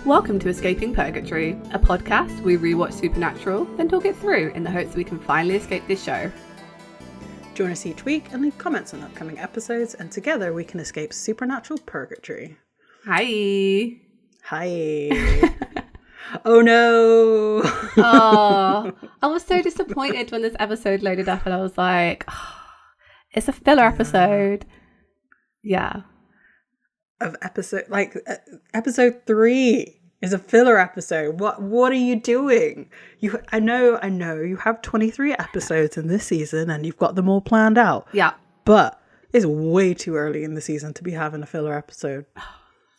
Welcome to Escaping Purgatory, a podcast where we rewatch Supernatural, then talk it through in the hopes that we can finally escape this show. Join us each week and leave comments on upcoming episodes, and together we can escape supernatural purgatory. Hi. Hi. Oh no. Oh, I was so disappointed when this episode loaded up and I was like, oh, it's a filler episode. Yeah. Of episode 3 is a filler episode. What are you doing? I know you have 23 episodes in this season and you've got them all planned out. Yeah. But it's way too early in the season to be having a filler episode.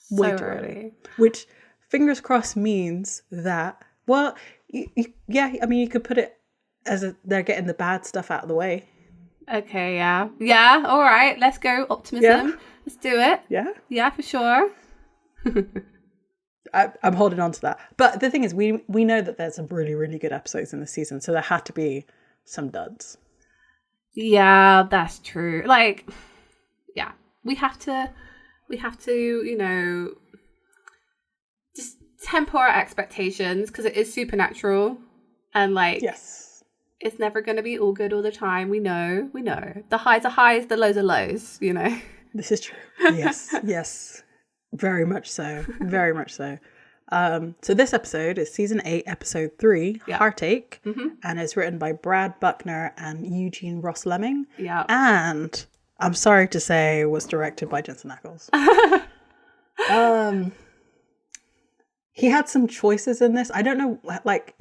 Way So too early. Which, fingers crossed, means that, well, you could put it as they're getting the bad stuff out of the way. Okay, yeah. Yeah, all right. Let's go. Optimism. Yeah. Let's do it. Yeah? Yeah, for sure. I'm holding on to that. But the thing is, we know that there's some really, really good episodes in the season, so there had to be some duds. Yeah, that's true. Like, yeah, we have to, you know, just temper our expectations because it is supernatural and like, Yes. It's never going to be all good all the time. We know. The highs are highs, the lows are lows, you know. This is true. Yes. Very much so. Very much so. So this episode is season 8, episode 3, Heartache, and it's written by Brad Buckner and Eugene Ross Lemming. Yeah. And I'm sorry to say was directed by Jensen Ackles. He had some choices in this. I don't know, like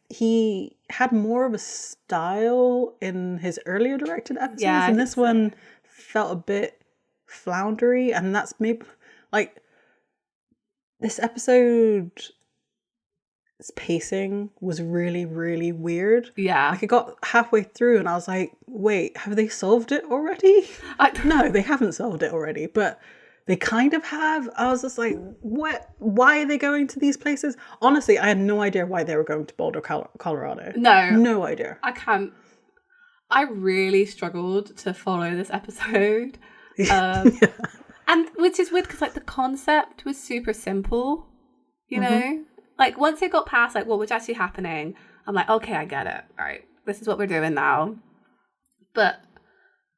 he had more of a style in his earlier directed episodes, and this one felt a bit floundery, and that's maybe like this episode's pacing was really, really weird. Yeah. Like, I got halfway through and I was like, wait, have they solved it already? No, they haven't solved it already, but they kind of have. I was just like, what? Why are they going to these places? Honestly, I had no idea why they were going to Boulder, Colorado. No idea. I can't. I really struggled to follow this episode. And which is weird because like the concept was super simple, you know? Like once it got past like what was actually happening, I'm like, okay, I get it. All right, this is what we're doing now. But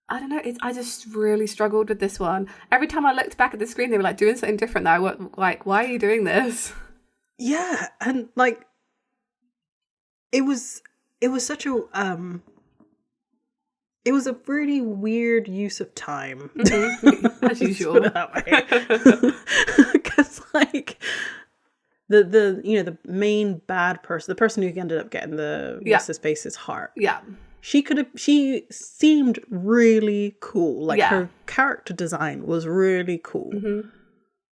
I don't know, I just really struggled with this one. Every time I looked back at the screen, they were like doing something different now. Like, why are you doing this? Yeah, and like it was such a it was a really weird use of time. As usual. Put it that way. Because like the main bad person, the person who ended up getting the what's his face's heart. Yeah. She seemed really cool. Like her character design was really cool.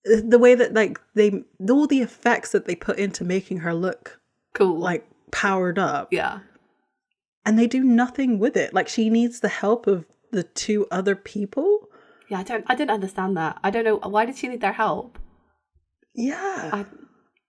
The way that like all the effects that they put into making her look cool, like powered up. Yeah. And they do nothing with it. Like, she needs the help of the 2 other people. Yeah, I didn't understand that. I don't know. Why did she need their help? Yeah.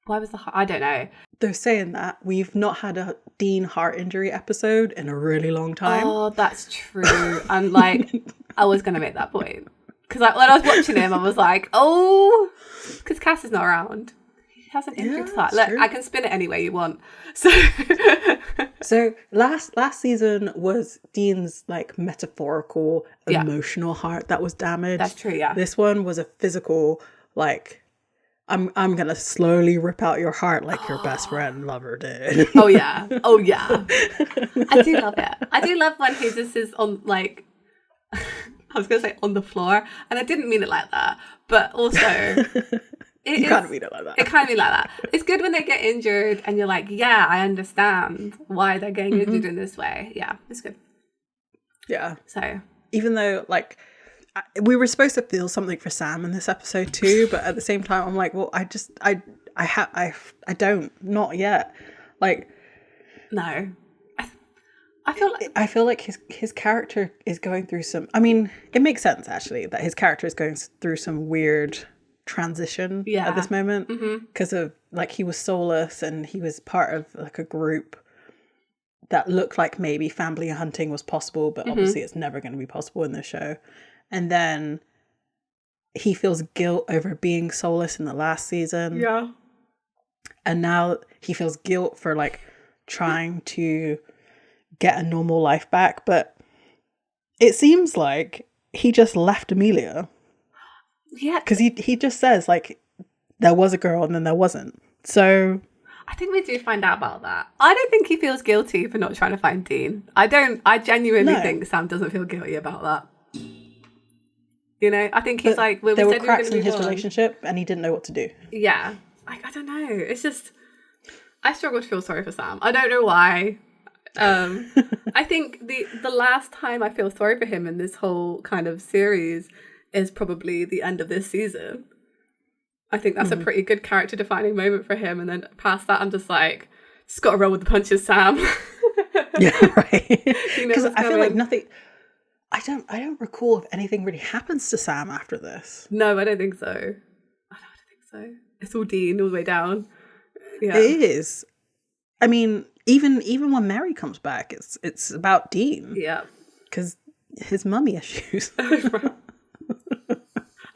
Why was I don't know. They're saying that we've not had a Dean heart injury episode in a really long time. Oh, that's true. And like, I was going to make that point. Because when I was watching him, I was like, oh, because Cass is not around. He has an injured heart. Look, true. I can spin it any way you want. So last season was Dean's like metaphorical, emotional heart that was damaged. That's true, yeah. This one was a physical, like, I'm gonna slowly rip out your heart like your best friend lover did. Oh yeah. I do love it. I do love when he just is on like I was gonna say on the floor, and I didn't mean it like that, but also you can't mean it like that. It can't be like that. It's good when they get injured and you're like, yeah, I understand why they're getting injured in this way. Yeah, it's good. Yeah. So even though like we were supposed to feel something for Sam in this episode too, but at the same time I'm like, well, I don't, not yet. Like, no. I feel like his character is going through some, I mean, it makes sense actually that his character is going through some weird transition at this moment because of like he was soulless and he was part of like a group that looked like maybe family hunting was possible, but obviously it's never going to be possible in this show. And then he feels guilt over being soulless in the last season. Yeah. and now he feels guilt for like trying to get a normal life back. But it seems like he just left Amelia. Yeah. Because he just says like there was a girl and then there wasn't. So I think we do find out about that. I don't think he feels guilty for not trying to find Dean. I genuinely think Sam doesn't feel guilty about that. You know, I think he's like... There were cracks in his relationship and he didn't know what to do. Yeah. I don't know. It's just... I struggle to feel sorry for Sam. I don't know why. I think the last time I feel sorry for him in this whole kind of series is probably the end of this season. I think that's a pretty good character defining moment for him. And then past that, I'm just like, just got to roll with the punches, Sam. Yeah, right. Because I feel like nothing... I don't recall if anything really happens to Sam after this. No, I don't think so. I don't think so. It's all Dean all the way down. Yeah. It is. I mean, even when Mary comes back, it's about Dean. Yeah. Because his mummy issues.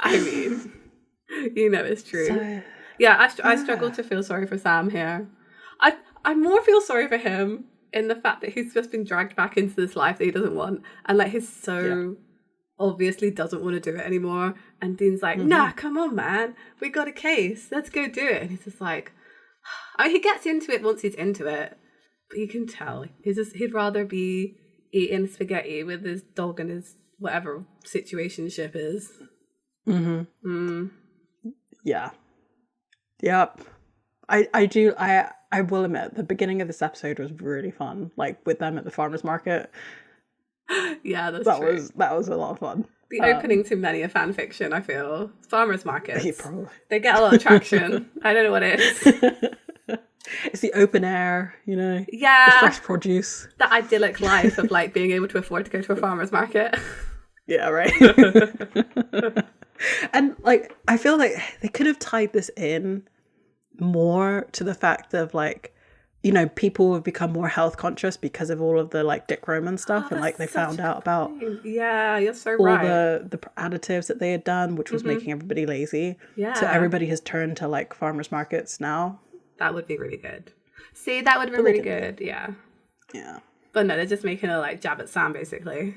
I mean, you know it's true. So, yeah, I struggle to feel sorry for Sam here. I more feel sorry for him in the fact that he's just been dragged back into this life that he doesn't want, and like he's so obviously doesn't want to do it anymore. And Dean's like, nah, come on, man, we got a case, let's go do it. And he's just like, I mean, he gets into it once he's into it, but you can tell he'd rather be eating spaghetti with his dog and his whatever situationship is. Yeah. Yep. I will admit the beginning of this episode was really fun, like with them at the farmer's market. Yeah, that true. That was a lot of fun. The opening to many a fan fiction, I feel. Farmers markets. Probably. They get a lot of traction. I don't know what it is. It's the open air, you know. Yeah. The fresh produce. The idyllic life of like being able to afford to go to a farmer's market. Yeah, right. And like I feel like they could have tied this in more to the fact of like, you know, people have become more health conscious because of all of the like Dick Roman stuff, and like they found out about you're so all right. the additives that they had done, which was making everybody lazy. Yeah. So everybody has turned to like farmers markets now. That would be really good. See, that would have been really good. Yeah. Yeah. But no, they're just making a like jab at Sam basically.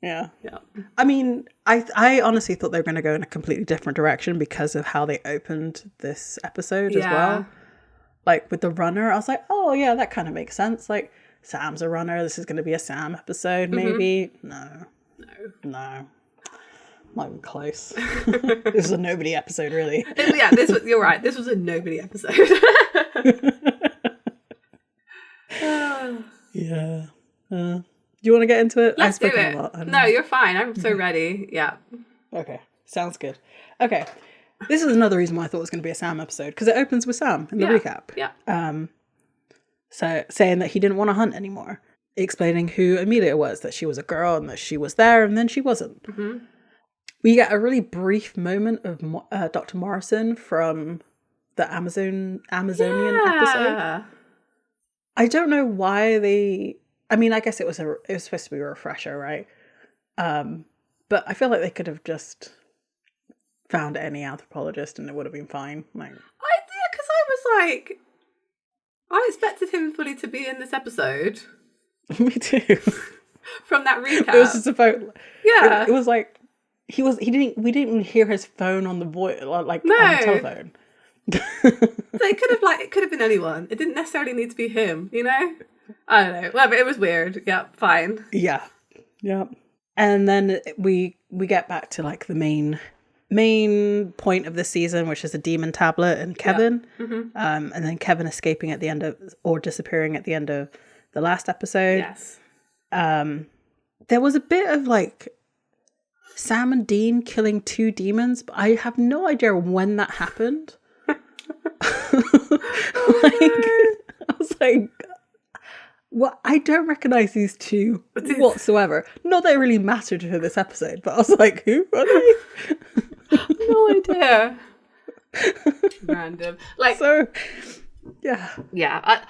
Yeah. Yeah. I mean, I honestly thought they were going to go in a completely different direction because of how they opened this episode as well. Like with the runner, I was like, oh yeah, that kind of makes sense. Like Sam's a runner. This is going to be a Sam episode, maybe. No. Not even close. This was a nobody episode, really. Yeah, you're right. This was a nobody episode. Yeah. Do you want to get into it? Let's do it. A lot. No, you're fine. I'm so ready. Yeah. Okay. Sounds good. Okay. This is another reason why I thought it was going to be a Sam episode, because it opens with Sam in the recap. Yeah. So saying that he didn't want to hunt anymore, explaining who Amelia was, that she was a girl and that she was there and then she wasn't. We get a really brief moment of Dr. Morrison from the Amazonian episode. I don't know why they... I mean, I guess it was supposed to be a refresher, right? But I feel like they could have just found any anthropologist and it would have been fine. Like, because I was like, I expected him fully to be in this episode. Me too. From that recap, it was just about. Yeah, it was like we didn't even hear his phone on the voice, like on the telephone. So it could have been anyone. It didn't necessarily need to be him, you know. I don't know. Well, but it was weird. Yeah, fine. Yeah. And then we get back to like the main point of the season, which is the demon tablet and Kevin. And then Kevin escaping at the end of, or disappearing at the end of the last episode. Yes. There was a bit of like Sam and Dean killing two demons, but I have no idea when that happened. I was like, well, I don't recognize these two whatsoever. Not that it really mattered for this episode, but I was like, who are they? No idea. Random. Like, so, yeah. Yeah.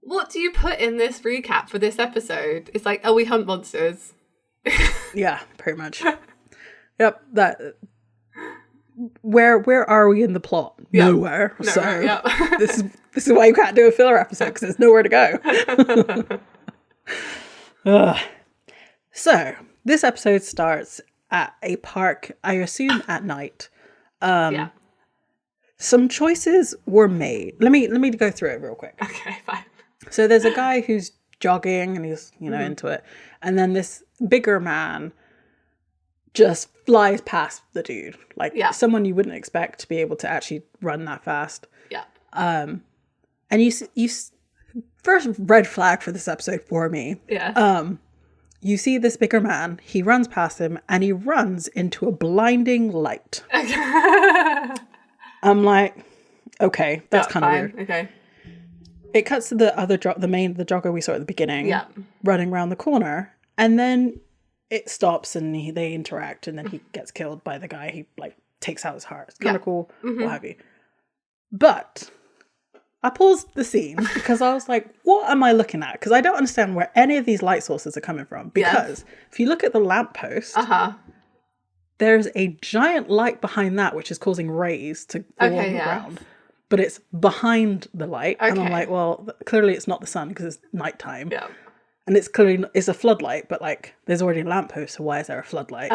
What do you put in this recap for this episode? It's like, we hunt monsters. Yeah, pretty much. Yep. where are we in the plot? Yeah. Nowhere. So this is why you can't do a filler episode, because there's nowhere to go. So this episode starts at a park, I assume at night. Some choices were made. Let me go through it real quick. Okay, fine. So there's a guy who's jogging and he's, into it. And then this bigger man just flies past the dude. Like someone you wouldn't expect to be able to actually run that fast. Yeah. And you first red flag for this episode for me. Yeah. You see this bigger man, he runs past him and he runs into a blinding light. I'm like, okay, that's kind of weird. Okay. It cuts to the other the jogger we saw at the beginning, running around the corner, and then it stops and they interact, and then he gets killed by the guy. He like takes out his heart. It's kind of cool, what have you. But I paused the scene because I was like, what am I looking at? Because I don't understand where any of these light sources are coming from. Because if you look at the lamppost, there's a giant light behind that which is causing rays to fall on the ground. But it's behind the light. And I'm like, well, clearly it's not the sun because it's nighttime. Yeah. And it's clearly, it's a floodlight, but like there's already a lamppost, so why is there a floodlight?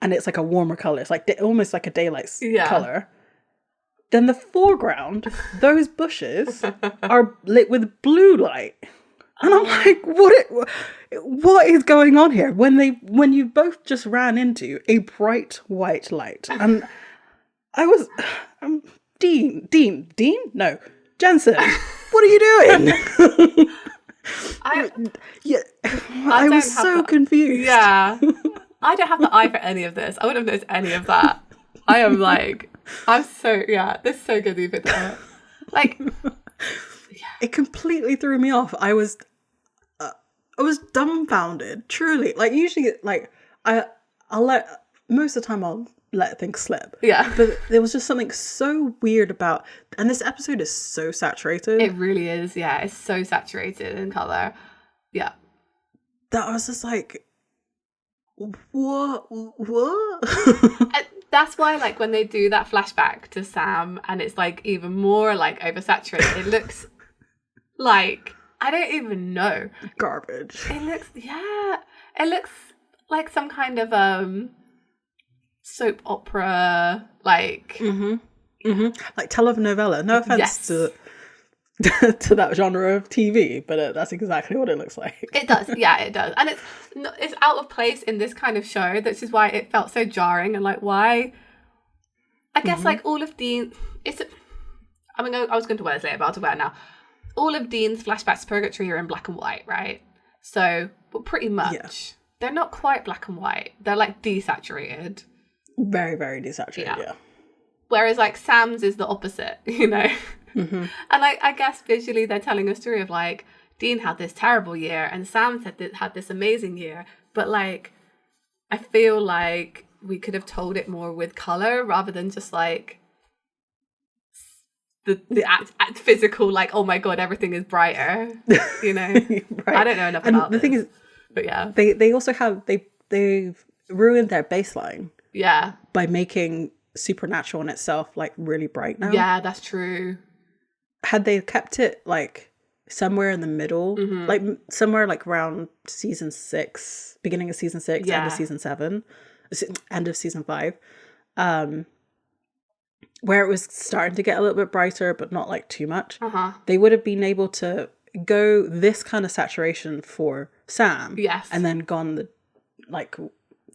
And it's like a warmer color. It's like almost like a daylight color. Then the foreground, those bushes are lit with blue light. And I'm like, what is going on here? When you both just ran into a bright white light. And Dean? No, Jensen, what are you doing? I was so confused. Yeah. I don't have the eye for any of this. I wouldn't have noticed any of that. I am like, this is so good that you picked that up. Like, it completely threw me off. I was dumbfounded, truly. Like, usually, like, most of the time I'll let things slip. Yeah. But there was just something so weird about, and this episode is so saturated. It really is, yeah. It's so saturated in colour. Yeah. That I was just like, what? That's why, like, when they do that flashback to Sam and it's, like, even more, like, oversaturated, it looks like, I don't even know. Garbage. It looks like some kind of, soap opera, like... Like telenovela. No offense to that genre of TV, but that's exactly what it looks like. It does, yeah, it does. And it's out of place in this kind of show. This is why it felt so jarring and like, why? I guess like all of Dean... I was going to wear this later, but I'll talk about it now. All of Dean's flashbacks to Purgatory are in black and white, right? So, but pretty much. They're not quite black and white. They're like desaturated. Very, very desaturated, yeah. Whereas like Sam's is the opposite, And like, I guess visually they're telling a story of like, Dean had this terrible year and Sam had this amazing year. But like, I feel like we could have told it more with colour rather than just like the physical, like, oh my God, everything is brighter, Right. I don't know enough about the thing is, but yeah. They also have, they've ruined their baseline. Yeah. By making Supernatural in itself like really bright now. Yeah, that's true. Had they kept it like somewhere in the middle, like somewhere like around season 6, beginning of season 6, end of season 7, end of season 5, where it was starting to get a little bit brighter, but not like too much, they would have been able to go this kind of saturation for Sam. Yes. And then gone the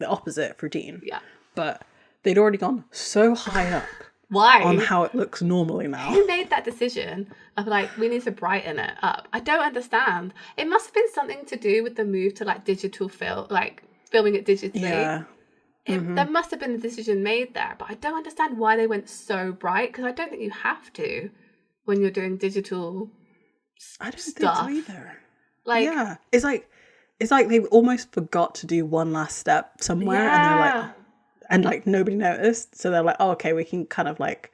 opposite for Dean. Yeah. But they'd already gone so high up. Why? On how it looks normally now. Who made that decision of like, we need to brighten it up? I don't understand. It must have been something to do with the move to like digital film, like filming it digitally. Yeah. There must have been a decision made there, but I don't understand why they went so bright, because I don't think you have to when you're doing digital I don't stuff. think so either. Like, yeah. It's like they almost forgot to do one last step somewhere, and they're like, and like nobody noticed, so they're like, oh, okay, we can kind of like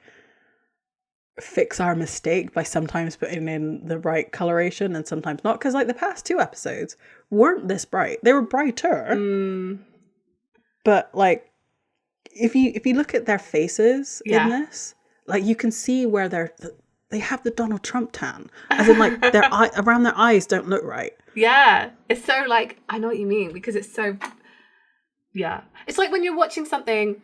fix our mistake by sometimes putting in the right coloration and sometimes not, because like the past 2 episodes weren't this bright. They were brighter, but like if you look at their faces in this, like you can see where they have the Donald Trump tan, as in like their around their eyes don't look right. Yeah, it's so like, I know what you mean, because it's so, yeah. It's like when you're watching something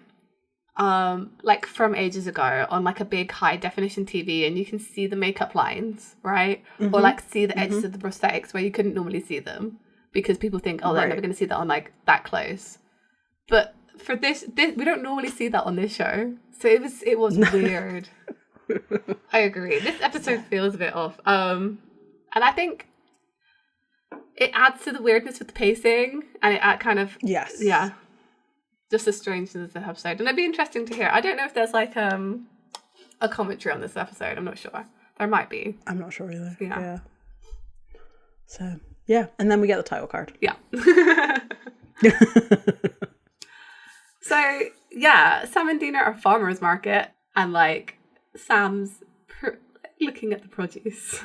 like from ages ago on like a big high definition TV and you can see the makeup lines, right? Or like see the edges of the prosthetics where you couldn't normally see them because people think, oh, they're never going to see that on like that close. But for this we don't normally see that on this show. So it was weird. I agree. This episode feels a bit off. And I think it adds to the weirdness with the pacing, and it kind of just the strangeness of the episode. And it'd be interesting to hear. I don't know if there's like a commentary on this episode. I'm not sure. There might be. I'm not sure either. Yeah. So yeah, and then we get the title card. Yeah. So yeah, Sam and Dean are at a farmer's market, and like Sam's looking at the produce.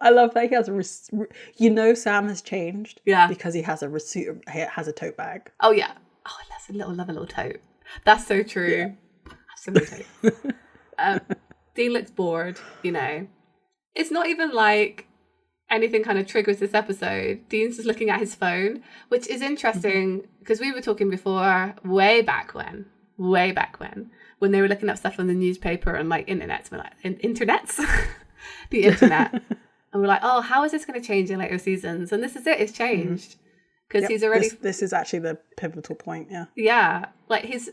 I love that he has Sam has changed. Yeah. Because he has a receipt. He has a tote bag. Oh yeah. Oh, that's love a little tote. That's so true. Yeah. Absolutely. Dean looks bored. It's not even like anything kind of triggers this episode. Dean's just looking at his phone, which is interesting because we were talking before, way back when they were looking up stuff on the newspaper and like internets, the internet. And we're like, oh, how is this going to change in later seasons? And this is it. It's changed. Because he's already... This is actually the pivotal point, yeah. Yeah. Like, he's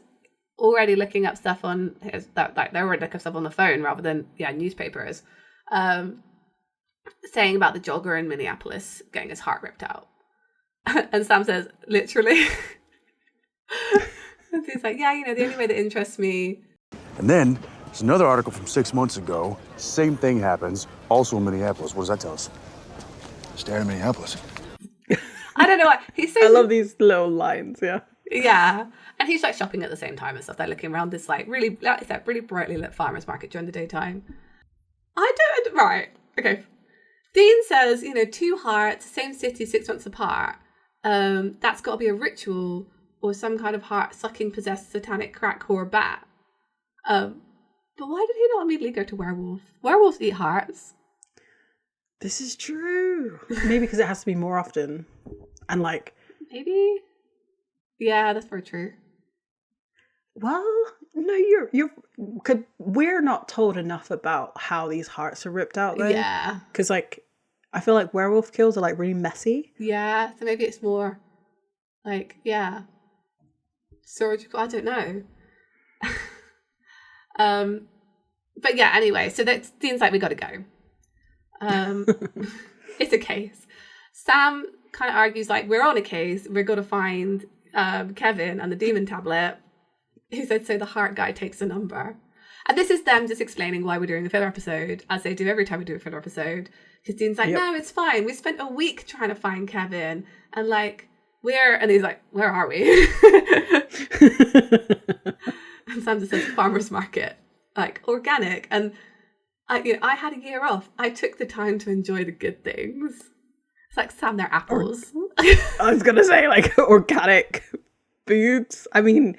already looking up stuff on his... Like, they're already looking up stuff on the phone rather than, newspapers. Saying about the jogger in Minneapolis getting his heart ripped out. And Sam says, literally. And he's like, yeah, the only way that interests me... And then... There's another article from 6 months ago. Same thing happens, also in Minneapolis. What does that tell us? Stare in Minneapolis. I don't know why. I love these little lines, yeah. Yeah. And he's like shopping at the same time and stuff. They're looking around this like really brightly lit farmer's market during the daytime. Right. Okay. Dean says, 2 hearts, same city, 6 months apart. That's got to be a ritual or some kind of heart-sucking possessed satanic crack whore bat. But why did he not immediately go to werewolf? Werewolves eat hearts. This is true. Maybe because it has to be more often. And like... Maybe? Yeah, that's very true. Well, no, we're not told enough about how these hearts are ripped out though. Yeah. Because like, I feel like werewolf kills are like really messy. Yeah, so maybe it's more like, surgical, I don't know. But yeah, anyway, so that's Dean's like, we gotta go. It's a case. Sam kind of argues like, we're on a case, we're gonna find Kevin and the demon tablet. He said, so the heart guy takes a number. And this is them just explaining why we're doing a filler episode, as they do every time we do a filler episode. Because Dean's like, no, it's fine. We spent a week trying to find Kevin. And like, and he's like, where are we? And Sam just says, farmer's market. Like, organic. And I had a year off. I took the time to enjoy the good things. It's like, Sam, they're apples. I was going to say, like, organic foods. I mean,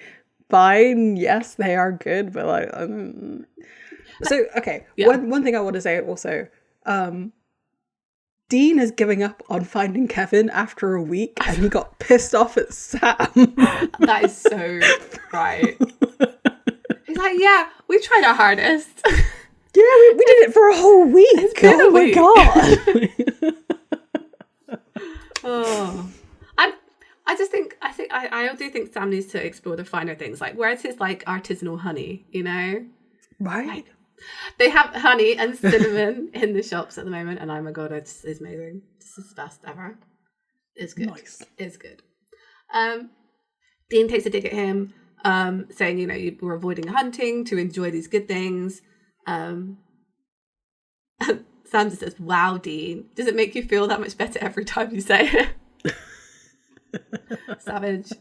fine. Yes, they are good. But, like, So, okay. Yeah. One thing I want to say also, Dean is giving up on finding Kevin after a week. And he got pissed off at Sam. That is so right. He's like, yeah, we tried our hardest. Yeah, we did it for a whole week. It's been a week. My God. Oh, I do think Sam needs to explore the finer things. Like, where's his like artisanal honey? Right? Like, they have honey and cinnamon in the shops at the moment, and oh my God, it's amazing. This is the best ever. It's good. Nice. It's good. Dean takes a dig at him. Saying, you were avoiding hunting to enjoy these good things. Sam just says, wow, Dean, does it make you feel that much better every time you say it? Savage.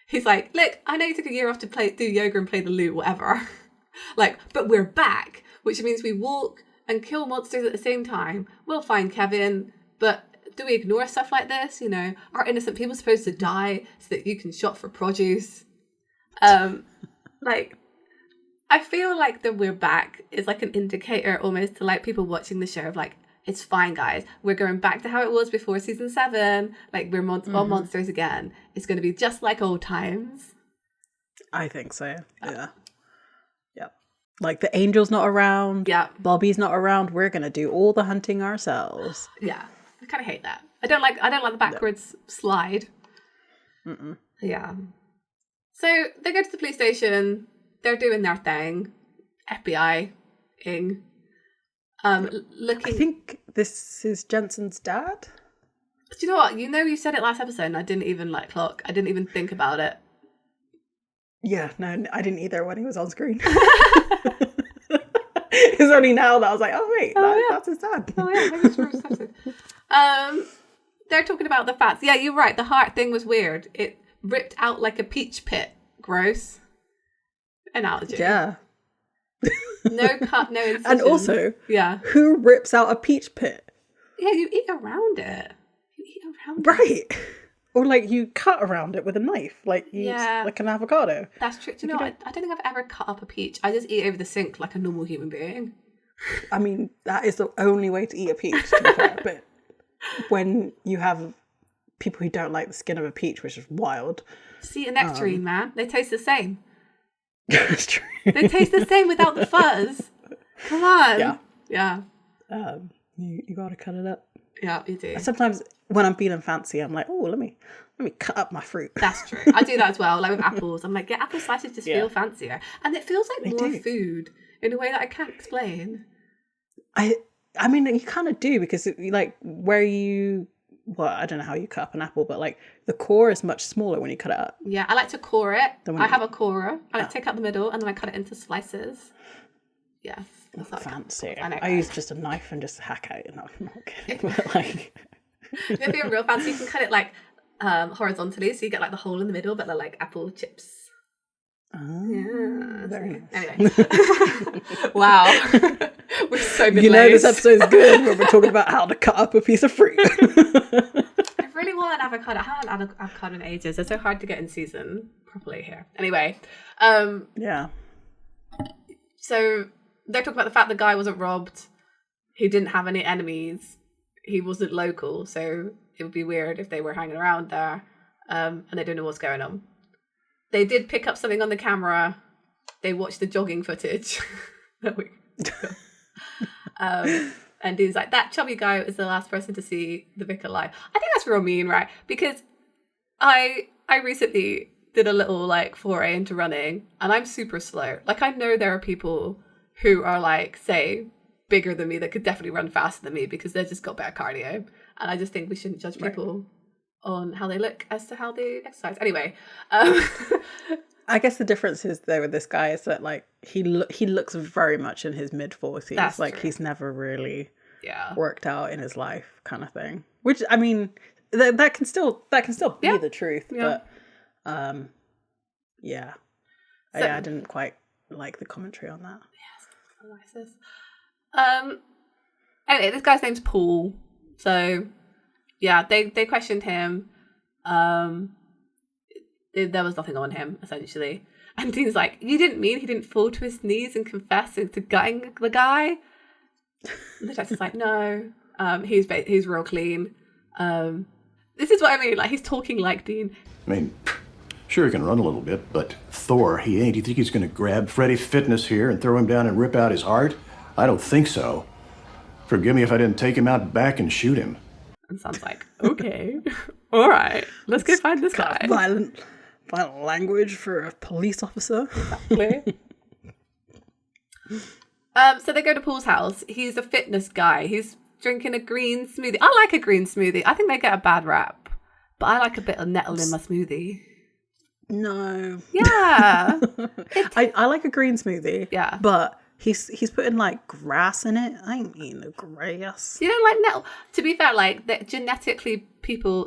He's like, look, I know you took a year off to do yoga and play the lute, whatever. Like, but we're back, which means we walk and kill monsters at the same time. We'll find Kevin, but do we ignore stuff like this? You know, are innocent people supposed to die so that you can shop for produce? Like, I feel like the we're back is like an indicator almost to like people watching the show of like, it's fine, guys. We're going back to how it was before season 7. Like, we're all monsters again. It's going to be just like old times. I think so. Yeah. Yep. Like, the angel's not around. Yeah. Bobby's not around. We're going to do all the hunting ourselves. Yeah. I kind of hate that. I don't like the backwards slide. Mm-mm. Yeah. So they go to the police station. They're doing their thing. FBI-ing. Looking. I think this is Jensen's dad. Do you know what? You said it last episode and I didn't even clock. I didn't even think about it. Yeah, no, I didn't either when he was on screen. It's only now that I was like, oh wait, that's his dad. Oh yeah, maybe it's first episode. They're talking about the fats. Yeah, you're right. The heart thing was weird. It ripped out like a peach pit. Gross. Analogy. Yeah. No cut, no incision. And also, yeah, who rips out a peach pit? Yeah, you eat around it. Right. Or like you cut around it with a knife, like like an avocado. That's true. Do you know what? I don't think I've ever cut up a peach. I just eat over the sink like a normal human being. I mean, that is the only way to eat a peach, to be fair. But when you have people who don't like the skin of a peach, which is wild. See, a nectarine, man. They taste the same. That's true. They taste the same without the fuzz. Come on. Yeah. You gotta cut it up. Yeah, you do. Sometimes when I'm feeling fancy, I'm like, oh, let me cut up my fruit. That's true. I do that as well. Like with apples, I'm like, yeah, apple slices just feel fancier, and it feels like more food in a way that I can't explain. I mean, you kind of do because like where you. Well, I don't know how you cut up an apple, but like the core is much smaller when you cut it up. Yeah, I like to core it. I have a corer. I like to take out the middle and then I cut it into slices. Yeah. That's fancy. I use just a knife and just hack out. No, I'm not kidding. But like, if you're real fancy, you can cut it like horizontally, so you get like the hole in the middle, but they're like apple chips. Oh, yeah, very nice. Anyway. Wow. We're so good. You know this episode's good when we're talking about how to cut up a piece of fruit. I really want an avocado. I haven't had an avocado in ages. It's so hard to get in season properly here. Anyway. Yeah. So they're talking about the fact the guy wasn't robbed. He didn't have any enemies. He wasn't local, so it would be weird if they were hanging around there and they don't know what's going on. They did pick up something on the camera. They watched the jogging footage. And he's like, that chubby guy was the last person to see the vicar alive. I think that's real mean, right? Because I recently did a little like foray into running and I'm super slow. Like I know there are people who are like, say, bigger than me that could definitely run faster than me because they've just got better cardio. And I just think we shouldn't judge people on how they look as to how they exercise. Anyway. I guess the difference is though with this guy is that like he looks very much in his mid-40s. That's like true. He's never really worked out in his life kind of thing. Which I mean that can still be the truth. Yeah. But I didn't quite like the commentary on that. Yes. Anyway, this guy's name's Paul. So yeah, they questioned him. There was nothing on him, essentially. And Dean's like, you didn't mean he didn't fall to his knees and confess to gutting the guy? And the detective's like, no, he's real clean. This is what I mean, like, he's talking like Dean. I mean, sure he can run a little bit, but Thor, he ain't. You think he's gonna grab Freddy Fitness here and throw him down and rip out his heart? I don't think so. Forgive me if I didn't take him out back and shoot him. And Sam's like, okay, all right, let's go find this guy. Violent language for a police officer. Exactly. So they go to Paul's house. He's a fitness guy. He's drinking a green smoothie. I like a green smoothie. I think they get a bad rap, but I like a bit of nettle in my smoothie. No. Yeah. I like a green smoothie. Yeah. But he's putting like grass in it. I ain't eating the grass. You don't like nettle? To be fair, like genetically,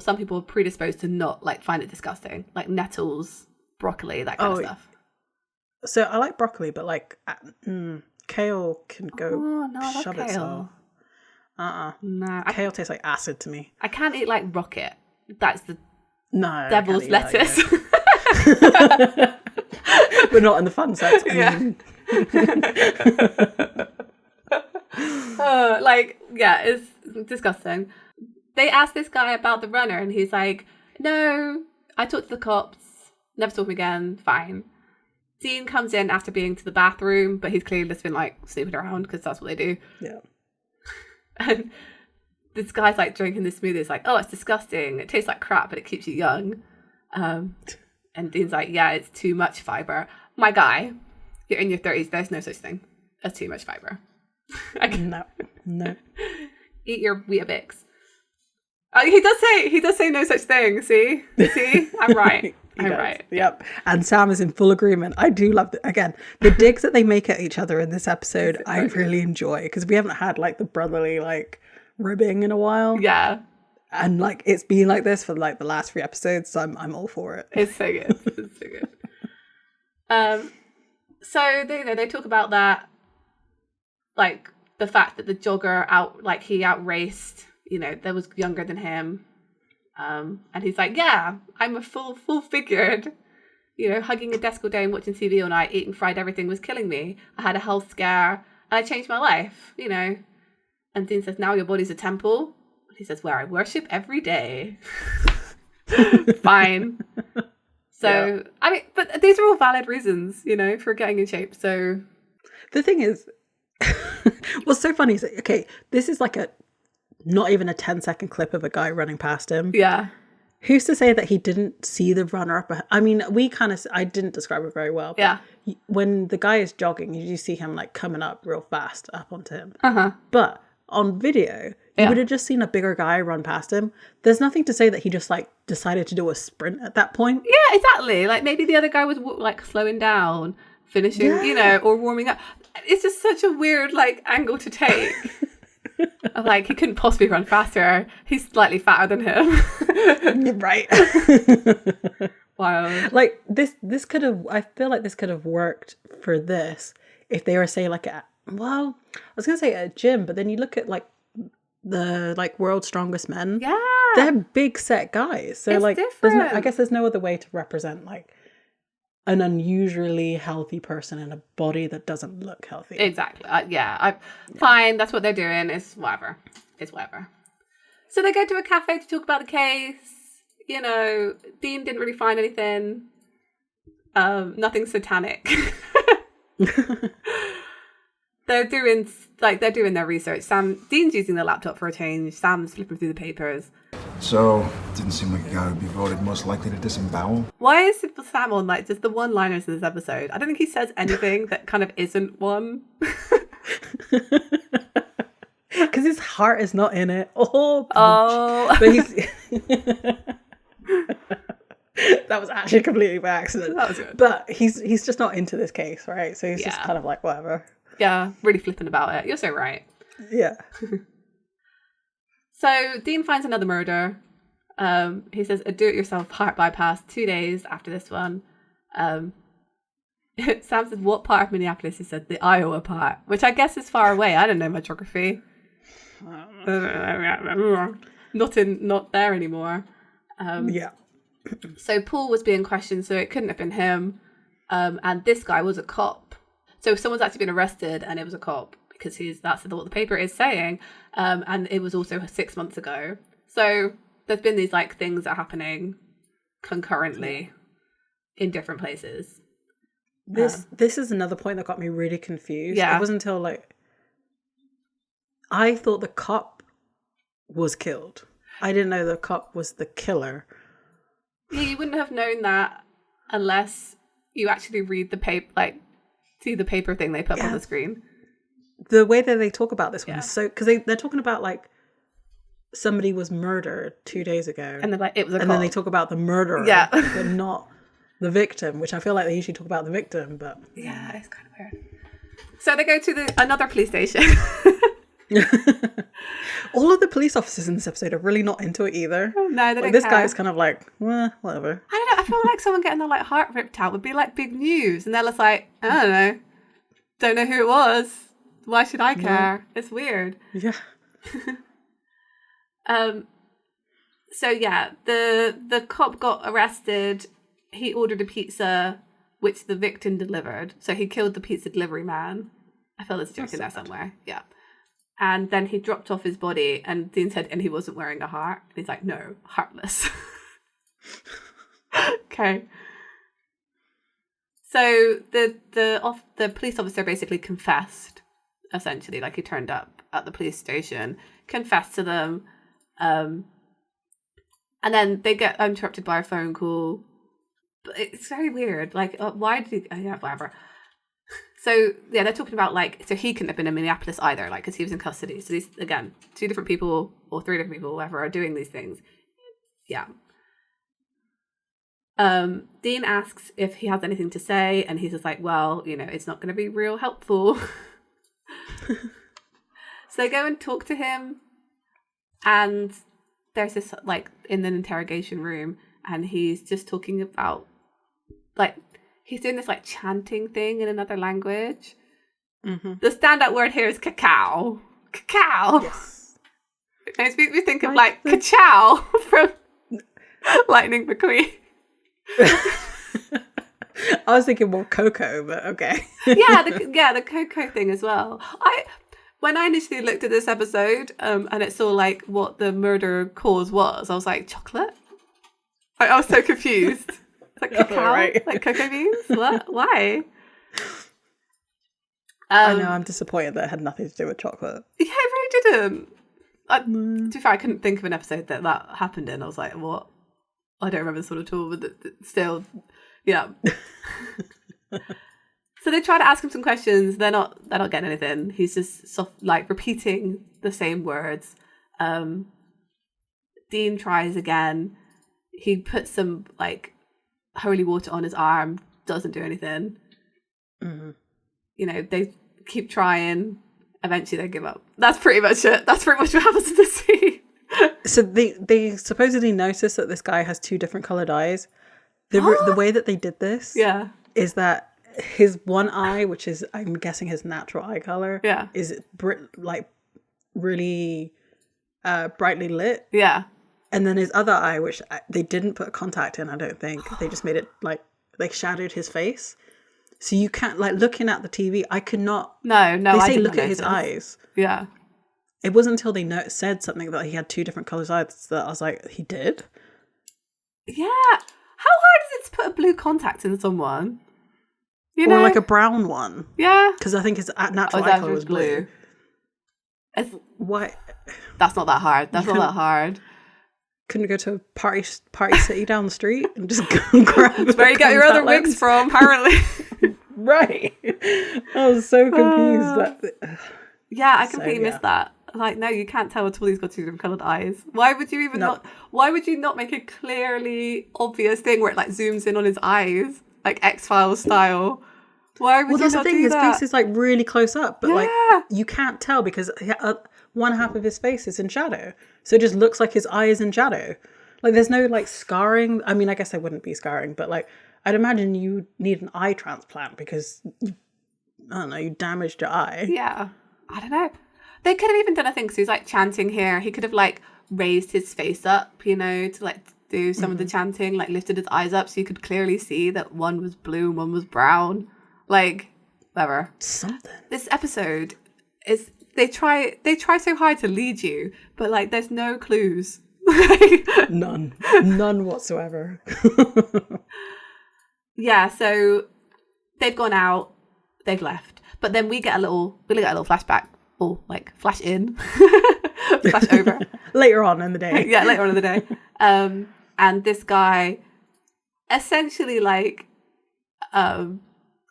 some people are predisposed to not like find it disgusting, like nettles, broccoli, that kind of stuff. So I like broccoli, but like kale can go shove kale. itself. No. Kale tastes like acid to me. I can't eat like rocket. That's the devil's lettuce. We're not in the fun sense. It's disgusting. They asked this guy about the runner and he's like, no, I talked to the cops, never saw him again, fine. Dean comes in after being to the bathroom, but he's clearly just been like snooping around because that's what they do. Yeah. And this guy's like drinking this smoothie. It's like, oh, it's disgusting. It tastes like crap, but it keeps you young. And Dean's like, yeah, it's too much fiber. My guy, you're in your 30s. There's no such thing as too much fiber. No. Eat your Weetabix. He does say no such thing. See, I'm right. I'm right. Yep. And Sam is in full agreement. I do love again the digs that they make at each other in this episode. I really enjoy because we haven't had like the brotherly like ribbing in a while. Yeah. And like it's been like this for like the last 3 episodes, so I'm all for it. It's so good. It's so good. So they talk about that, like the fact that the jogger he outraced, that was younger than him. And he's like, yeah, I'm a full figured, hugging a desk all day and watching TV all night, eating fried everything was killing me. I had a health scare and I changed my life, And Dean says, now your body's a temple. He says, where I worship every day. Fine. So, yeah. I mean, but these are all valid reasons, for getting in shape. So the thing is, what's so funny is, okay, this is like not even a 10-second clip of a guy running past him. Yeah. Who's to say that he didn't see the runner up? I mean, I didn't describe it very well. But yeah. When the guy is jogging, you see him like coming up real fast up onto him. Uh-huh. But on video, you would have just seen a bigger guy run past him. There's nothing to say that he just like decided to do a sprint at that point. Yeah, exactly. Like maybe the other guy was like slowing down, finishing, or warming up. It's just such a weird like angle to take. Like he couldn't possibly run faster. He's slightly fatter than him. Right. Wow. Like this could have, I feel like this could have worked for this if they were say like I was gonna say at a gym, but then you look at like the like world's strongest men. Yeah. They're big set guys. So it's like different. I guess there's no other way to represent like an unusually healthy person in a body that doesn't look healthy. Exactly. Fine, that's what they're doing. It's whatever. So they go to a cafe to talk about the case. Dean didn't really find anything. Nothing satanic. They're doing their research. Dean's using the laptop for a change. Sam's flipping through the papers. So, didn't seem like a guy would be voted most likely to disembowel. Why is Sam on like just the one-liners in this episode? I don't think he says anything that kind of isn't one. Because his heart is not in it. Oh. But that was actually completely by accident. That was good. But he's just not into this case, right? So he's just kind of like whatever. Yeah, really flippant about it. You're so right. Yeah. So Dean finds another murder. He says a do-it-yourself heart bypass 2 days after this one. Sam says, what part of Minneapolis? He said, the Iowa part, which I guess is far away. I don't know my geography. Not there anymore. Yeah. So Paul was being questioned, so it couldn't have been him. And this guy was a cop. So someone's actually been arrested and it was a cop because that's what the paper is saying. And it was also 6 months ago. So there's been these like things that are happening concurrently in different places. This is another point that got me really confused. Yeah. It wasn't until like I thought the cop was killed. I didn't know the cop was the killer. Yeah, you wouldn't have known that unless you actually read the paper, like see the paper thing they put on the screen. The way that they talk about this one is so, because they're talking about like somebody was murdered 2 days ago, and then like it was a and cop. then they talk about the murderer, but not the victim, which I feel like they usually talk about the victim, but yeah, it's kind of weird. So they go to another police station. All of the police officers in this episode are really not into it either. No, they don't. This guy is kind of like, whatever. I don't know. I feel like someone getting their like heart ripped out would be like big news, and they're just like, I don't know who it was. Why should I care? It's weird. Yeah. So yeah, the cop got arrested. He ordered a pizza, which the victim delivered. So he killed the pizza delivery man. I feel there's a joke in there somewhere. Yeah. And then he dropped off his body, and Dean said, and he wasn't wearing a heart. He's like, no, heartless. Okay. So the police officer basically confessed, essentially, like he turned up at the police station, confessed to them, and then they get interrupted by a phone call. But it's very weird. Like, why did he? Yeah, whatever. So yeah, they're talking about like, so he couldn't have been in Minneapolis either, like, because he was in custody. So these, again, 2 different people or 3 different people, whatever, are doing these things. Yeah. Dean asks if he has anything to say, and he's just like, well, you know, it's not going to be real helpful. So they go and talk to him, and there's this, like, in an interrogation room, and he's just talking about, like, he's doing this, like, chanting thing in another language. Mm-hmm. The standout word here is cacao. Cacao. Yes. It makes me think of, like, Ka-chow from Lightning McQueen. I was thinking more Coco, but okay. the Coco thing as well. When I initially looked at this episode, and it saw like what the murder cause was, I was like, chocolate? I was so confused. It's like cacao, right. Like cocoa beans. What? Why? I know. I'm disappointed that it had nothing to do with chocolate. Yeah, it really didn't. To be fair, I couldn't think of an episode that happened in. I was like, what? I don't remember this one at all, but still, yeah. So they try to ask him some questions. They're not getting anything. He's just like repeating the same words. Dean tries again. He puts some like holy water on his arm. Doesn't do anything. Mm-hmm. You know, they keep trying. Eventually, they give up. That's pretty much it. That's pretty much what happens in the scene. So they supposedly noticed that this guy has 2 different colored eyes. The way that they did this is that his one eye, which is, I'm guessing, his natural eye color, is really brightly lit. Yeah. And then his other eye, which they didn't put a contact in, I don't think. They just made it like they shadowed his face. So you can't, like, looking at the TV, I could not. No. They say look at his eyes. Yeah. It wasn't until they said something that he had 2 different colours eyes that I was like, he did? Yeah. How hard is it to put a blue contact in someone? You know? Or like a brown one. Yeah. Because I think his natural eye colour was blue. What? That's not that hard. That's not that hard. Couldn't go to a party city down the street and just go grab That's where you get your other wigs from, apparently. Right. I was so confused. Yeah, I completely missed that. Like, no, you can't tell at all he's got 2 different coloured eyes. Why would you even not? Why would you not make a clearly obvious thing where it like zooms in on his eyes, like X-Files style? Why would you not do that? Well, that's the thing. His face is like really close up, but like you can't tell because one half of his face is in shadow, so it just looks like his eye is in shadow. Like, there's no like scarring. I mean, I guess there wouldn't be scarring, but like I'd imagine you need an eye transplant because you damaged your eye. Yeah, I don't know. They could have even done a thing because he was like chanting here. He could have like raised his face up, you know, to like do some of the chanting, like lifted his eyes up so you could clearly see that one was blue and one was brown. Like, whatever. Something. This episode is they try so hard to lead you, but like there's no clues. None whatsoever. Yeah, so they've gone out, they've left, but then we get a little flashback. Or like flash in, flash over. Later on in the day. Yeah, later on in the day. And this guy essentially like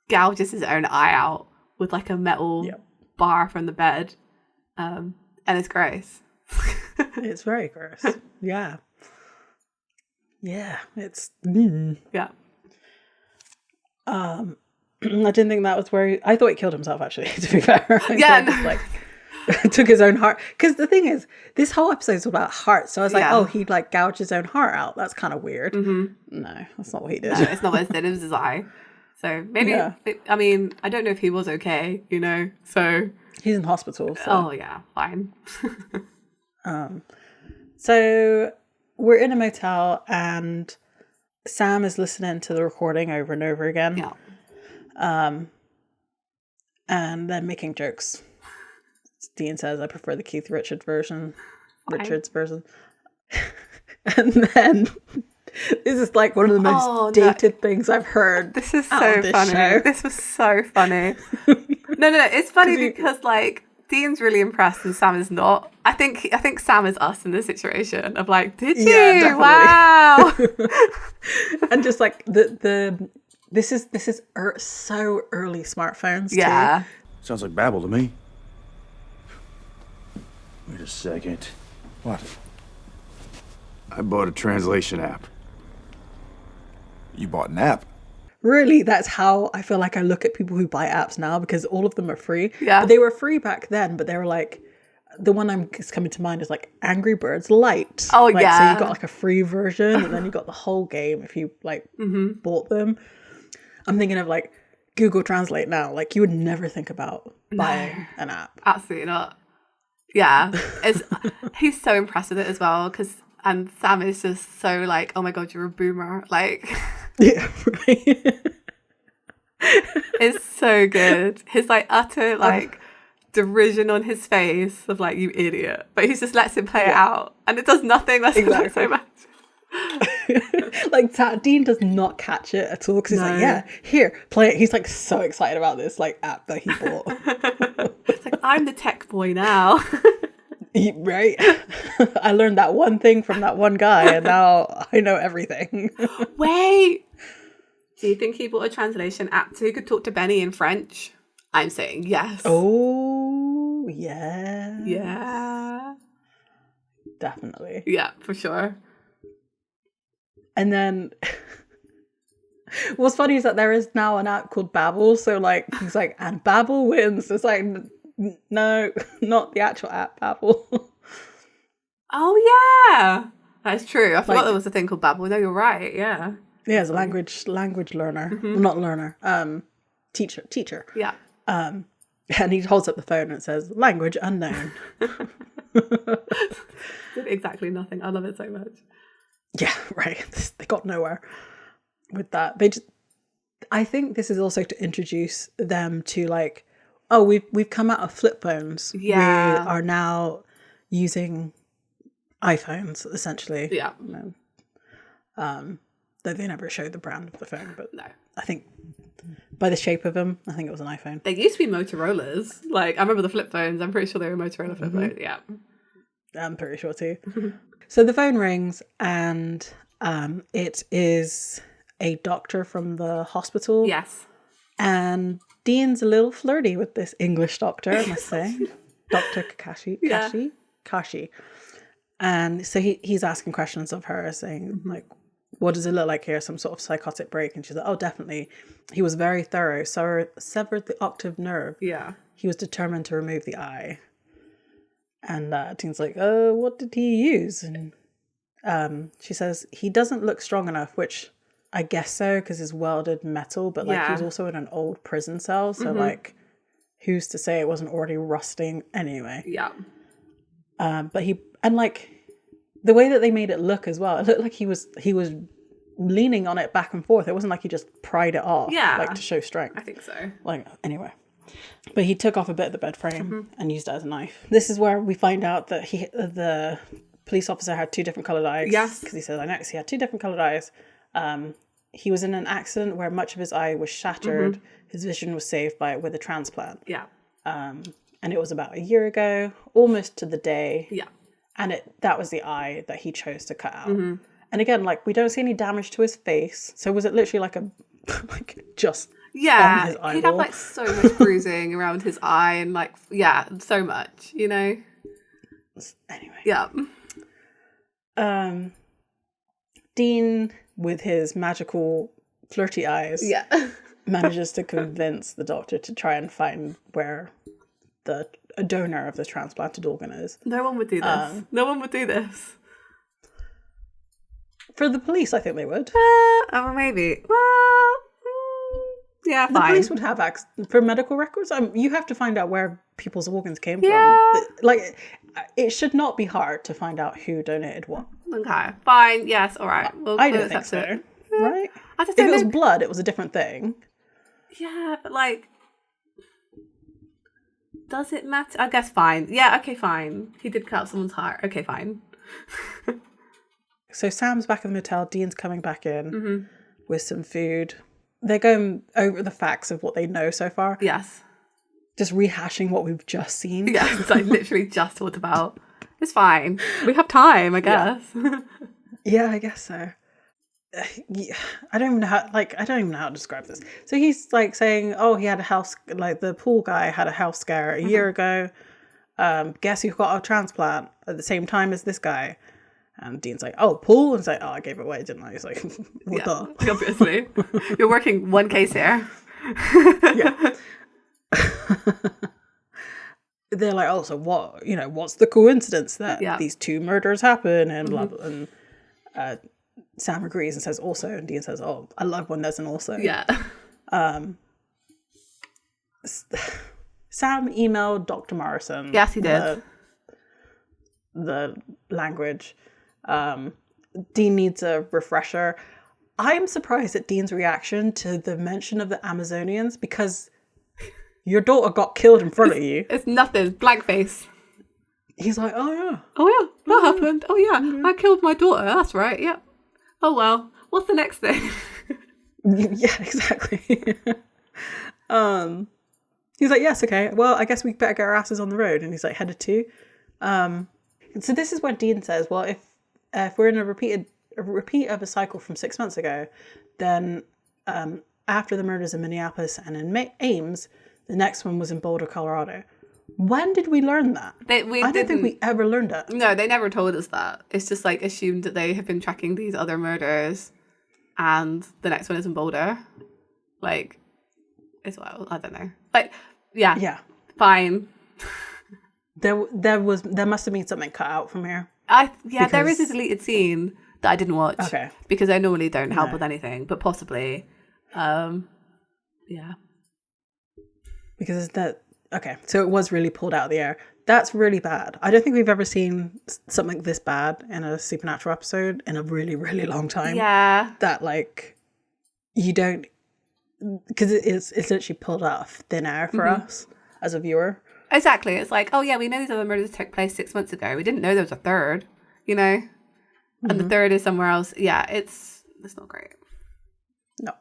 gouges his own eye out with like a metal bar from the bed. And it's gross. It's very gross. Yeah. Yeah. It's yeah. I didn't think that was where I thought he killed himself, actually, to be fair. Like took his own heart. Because the thing is, this whole episode is about hearts. So I was like, oh, he like gouged his own heart out. That's kind of weird. Mm-hmm. No, that's not what he did. No, it's not what he did. It was his eye. So maybe, I mean, I don't know if he was okay, you know, so. He's in hospital. So. Oh, yeah, fine. So we're in a motel and Sam is listening to the recording over and over again. Yeah. And then making jokes. Dean says, I prefer the Keith Richards version. And then this is like one of the most dated things I've heard. This is so funny. Show. This was so funny. No. It's funny because like Dean's really impressed and Sam is not. I think Sam is us in this situation of like, did you? Yeah, wow. And just like this is so early smartphones. Yeah. Too. Sounds like babble to me. Wait a second. What? I bought a translation app. You bought an app? Really, that's how I feel like I look at people who buy apps now, because all of them are free. Yeah. But they were free back then, but they were like, the one I'm coming to mind is like Angry Birds Lite. Oh, like, yeah. So you got like a free version and then you got the whole game if you like bought them. I'm thinking of like Google Translate now. Like you would never think about buying an app. Absolutely not. Yeah. He's so impressed with it as well and Sam is just so like, oh my God, you're a boomer. Like, yeah, right. It's so good. His like utter like derision on his face of like, you idiot. But he just lets him play it out. And it does nothing. That's exactly. So much. Like Dean does not catch it at all because he's like, yeah, here, play it. He's like so excited about this like app that he bought. It's like, I'm the tech boy now. Right? I learned that one thing from that one guy and now I know everything. Wait, do you think he bought a translation app so he could talk to Benny in French? I'm saying yes. Oh, yeah. Yeah. Definitely. Yeah, for sure. And then what's funny is that there is now an app called Babbel. So like he's like, and Babbel wins. It's like, no, not the actual app Babbel. Oh yeah, that's true. I forgot there was a thing called Babbel. No, you're right. Yeah. Yeah, it's a language learner. Mm-hmm. Well, not learner. Teacher. Yeah. And he holds up the phone and it says language unknown. Did exactly nothing. I love it so much. Yeah, right. They got nowhere with that. I think this is also to introduce them to like, oh, we've come out of flip phones. Yeah. We are now using iPhones, essentially. Yeah. Though they never showed the brand of the phone, but no. I think by the shape of them, I think it was an iPhone. They used to be Motorola's. Like, I remember the flip phones. I'm pretty sure they were Motorola flip phones. Yeah. I'm pretty sure too. So the phone rings and it is a doctor from the hospital. Yes. And Dean's a little flirty with this English doctor, I must say. Dr. Kashi. And so he's asking questions of her, saying, like, what does it look like here? Some sort of psychotic break? And she's like, oh, definitely. He was very thorough. Severed the octave nerve. Yeah. He was determined to remove the eye. And Dean's like, oh, what did he use? And she says, he doesn't look strong enough, which I guess so, because it's welded metal, but like he was also in an old prison cell. So like, who's to say it wasn't already rusting anyway? Yeah. But like the way that they made it look as well, it looked like he was leaning on it back and forth. It wasn't like he just pried it off, like to show strength. I think so. Like anyway, but he took off a bit of the bed frame and used it as a knife. This is where we find out that the police officer had two different colored eyes. Yes, because he said I noticed he had two different colored eyes. He was in an accident where much of his eye was shattered. His vision was saved with a transplant. Yeah. And it was about a year ago, almost to the day. Yeah. And that was the eye that he chose to cut out. And again, like, we don't see any damage to his face. So was it literally like just on his eyeball? He'd have like so much bruising around his eye and like, so much, you know? Anyway. Yeah. Dean, with his magical flirty eyes, manages to convince the doctor to try and find where a donor of the transplanted organ is. No one would do this. No one would do this. For the police, I think they would. Oh, maybe. Well, Yeah, The fine. police would have access for medical records. You have to find out where people's organs came Yeah. from. Like, it should not be hard to find out who donated what. Okay, fine. Yes, all right. I don't think so. it. Right? I just If don't it was know. blood, it was a different thing. Yeah, but like, does it matter? I guess fine. Yeah, okay, fine. He did cut up someone's heart. Okay, fine. So Sam's back in the motel. Dean's coming back in with some food. They're going over the facts of what they know so far. Yes. Just rehashing what we've just seen. Yeah, it's like literally just talked about. It's fine. We have time, I guess. Yeah, I guess so. Yeah, I don't even know how to describe this. So he's like saying, oh, he had a house, like the pool guy had a house scare a year ago. Guess who got a transplant at the same time as this guy? And Dean's like, oh, pool? And it's like, oh, I gave it away, didn't I? He's like, what the? Obviously. You're working one case here. Yeah. They're like, oh, so what, what's the coincidence that these two murders happen and blah, blah, and Sam agrees and says also, and Dean says, oh, I love when there's an also. Yeah. Sam emailed Dr. Morrison. Yes, he did. The language. Dean needs a refresher. I'm surprised at Dean's reaction to the mention of the Amazonians because your daughter got killed in front of you. It's nothing. Blank face. He's like, oh yeah. Oh yeah, that happened. Oh yeah, I killed my daughter. That's right. Yep. Oh well. What's the next thing? Yeah, exactly. He's like, yes, okay. Well, I guess we better get our asses on the road. And he's like, headed to. And so this is when Dean says, well, if we're in a repeat of a cycle from 6 months ago, then after the murders in Minneapolis and in Ames, the next one was in Boulder, Colorado. When did we learn that? I don't think we ever learned it. No, they never told us that. It's just like assumed that they have been tracking these other murders and the next one is in Boulder. Like, as well, I don't know. Like, yeah. Fine. There must have been something cut out from here. There is a deleted scene that I didn't watch. Okay. Because I normally don't help with anything, but possibly. Yeah. Because okay, so it was really pulled out of the air. That's really bad. I don't think we've ever seen something this bad in a Supernatural episode in a really, really long time. Yeah. That, like, you don't... Because it's literally pulled out of thin air for us as a viewer. Exactly. It's like, oh yeah, we know these other murders took place 6 months ago. We didn't know there was a third, And the third is somewhere else. Yeah, it's not great. No.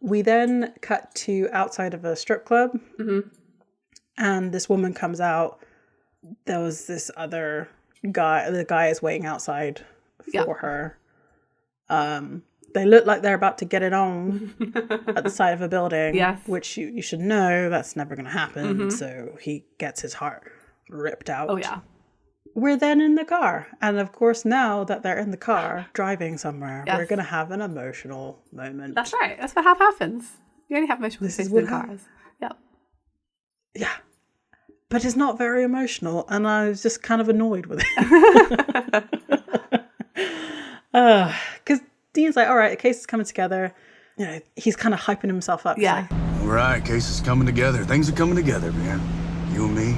We then cut to outside of a strip club. And this woman comes out. There was this other guy. The guy is waiting outside for her. They look like they're about to get it on at the side of a building. Yes. Which you should know that's never going to happen. So he gets his heart ripped out. Oh, yeah. We're then in the car. And of course, now that they're in the car driving somewhere, we're going to have an emotional moment. That's right. That's what happens. You only have emotional scenes in cars. Yep. Yeah. But it's not very emotional. And I was just kind of annoyed with it. Because Dean's like, all right, the case is coming together. He's kind of hyping himself up. Yeah. Like, all right, case is coming together. Things are coming together, man. You and me.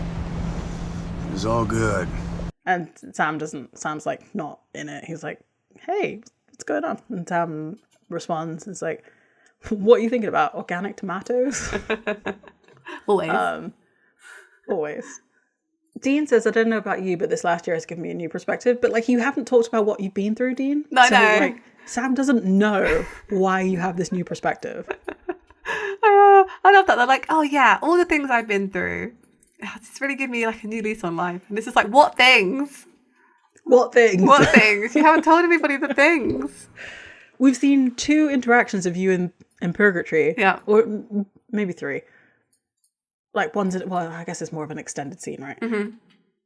It was all good. And Sam's like not in it. He's like, hey, what's going on? And Sam responds, it's like, what are you thinking about? Organic tomatoes? Always. Always. Dean says, I don't know about you, but this last year has given me a new perspective. But like, you haven't talked about what you've been through, Dean. No, so, like, Sam doesn't know why you have this new perspective. I love that. They're like, oh yeah, all the things I've been through. It's really given me like a new lease on life. And this is like, what things? What things? What things? You haven't told anybody the things. We've seen 2 interactions of you in Purgatory. Yeah. Or maybe 3. Like one's, I guess it's more of an extended scene, right?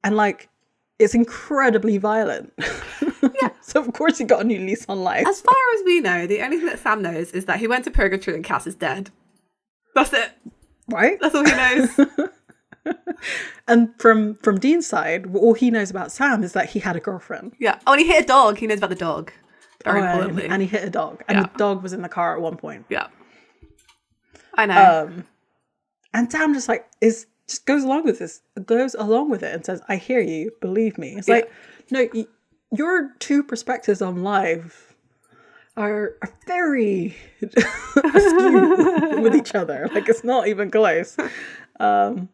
And like, it's incredibly violent. Yeah. So of course he got a new lease on life. As far as we know, the only thing that Sam knows is that he went to Purgatory and Cass is dead. That's it. Right? That's all he knows. And from Dean's side, all he knows about Sam is that he had a girlfriend. Yeah. Oh, and he hit a dog. He knows about the dog. Very importantly. And he hit a dog. And the dog was in the car at one point. Yeah. I know. And Sam just like just goes along with it and says, "I hear you, believe me." It's like, no, your two perspectives on life are very askew with each other. Like, it's not even close. And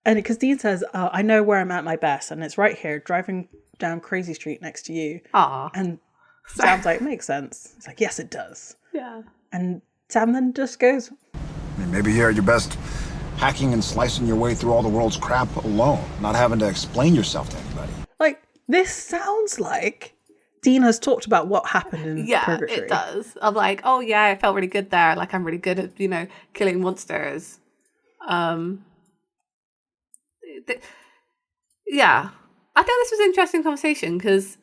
because Dean says, "I know where I'm at my best, and it's right here, driving down Crazy Street next to you." Aw. And Sam's like, "Makes sense." It's like, "Yes, it does." Yeah. And Sam then just goes, I mean, maybe you're at your best hacking and slicing your way through all the world's crap alone, not having to explain yourself to anybody. like, this sounds like Dean has talked about what happened in Purgatory. Yeah, it does. I'm like, oh yeah, I felt really good there. Like, I'm really good at, killing monsters. Yeah. I think this was an interesting conversation because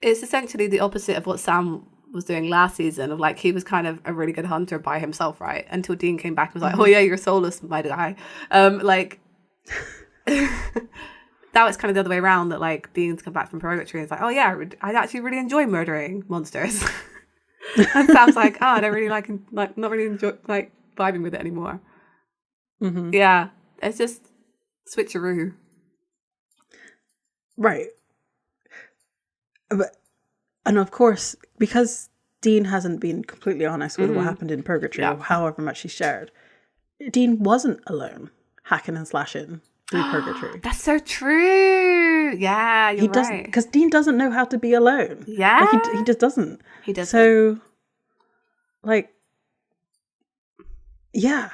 it's essentially the opposite of what Sam was doing last season, of like, he was kind of a really good hunter by himself, right? Until Dean came back and was like, oh yeah, you're soulless, my guy. Now it's kind of the other way around, that like Dean's come back from Purgatory and it's like, oh yeah, I actually really enjoy murdering monsters. And Sam's like, oh, I don't really not really enjoy vibing with it anymore. Mm-hmm. Yeah, it's just switcheroo. Right. And of course, because Dean hasn't been completely honest with what happened in Purgatory, or however much he shared, Dean wasn't alone hacking and slashing through Purgatory. That's so true. Yeah, you're right. Because Dean doesn't know how to be alone. Yeah. Like, he just doesn't. He doesn't. So, like, yeah.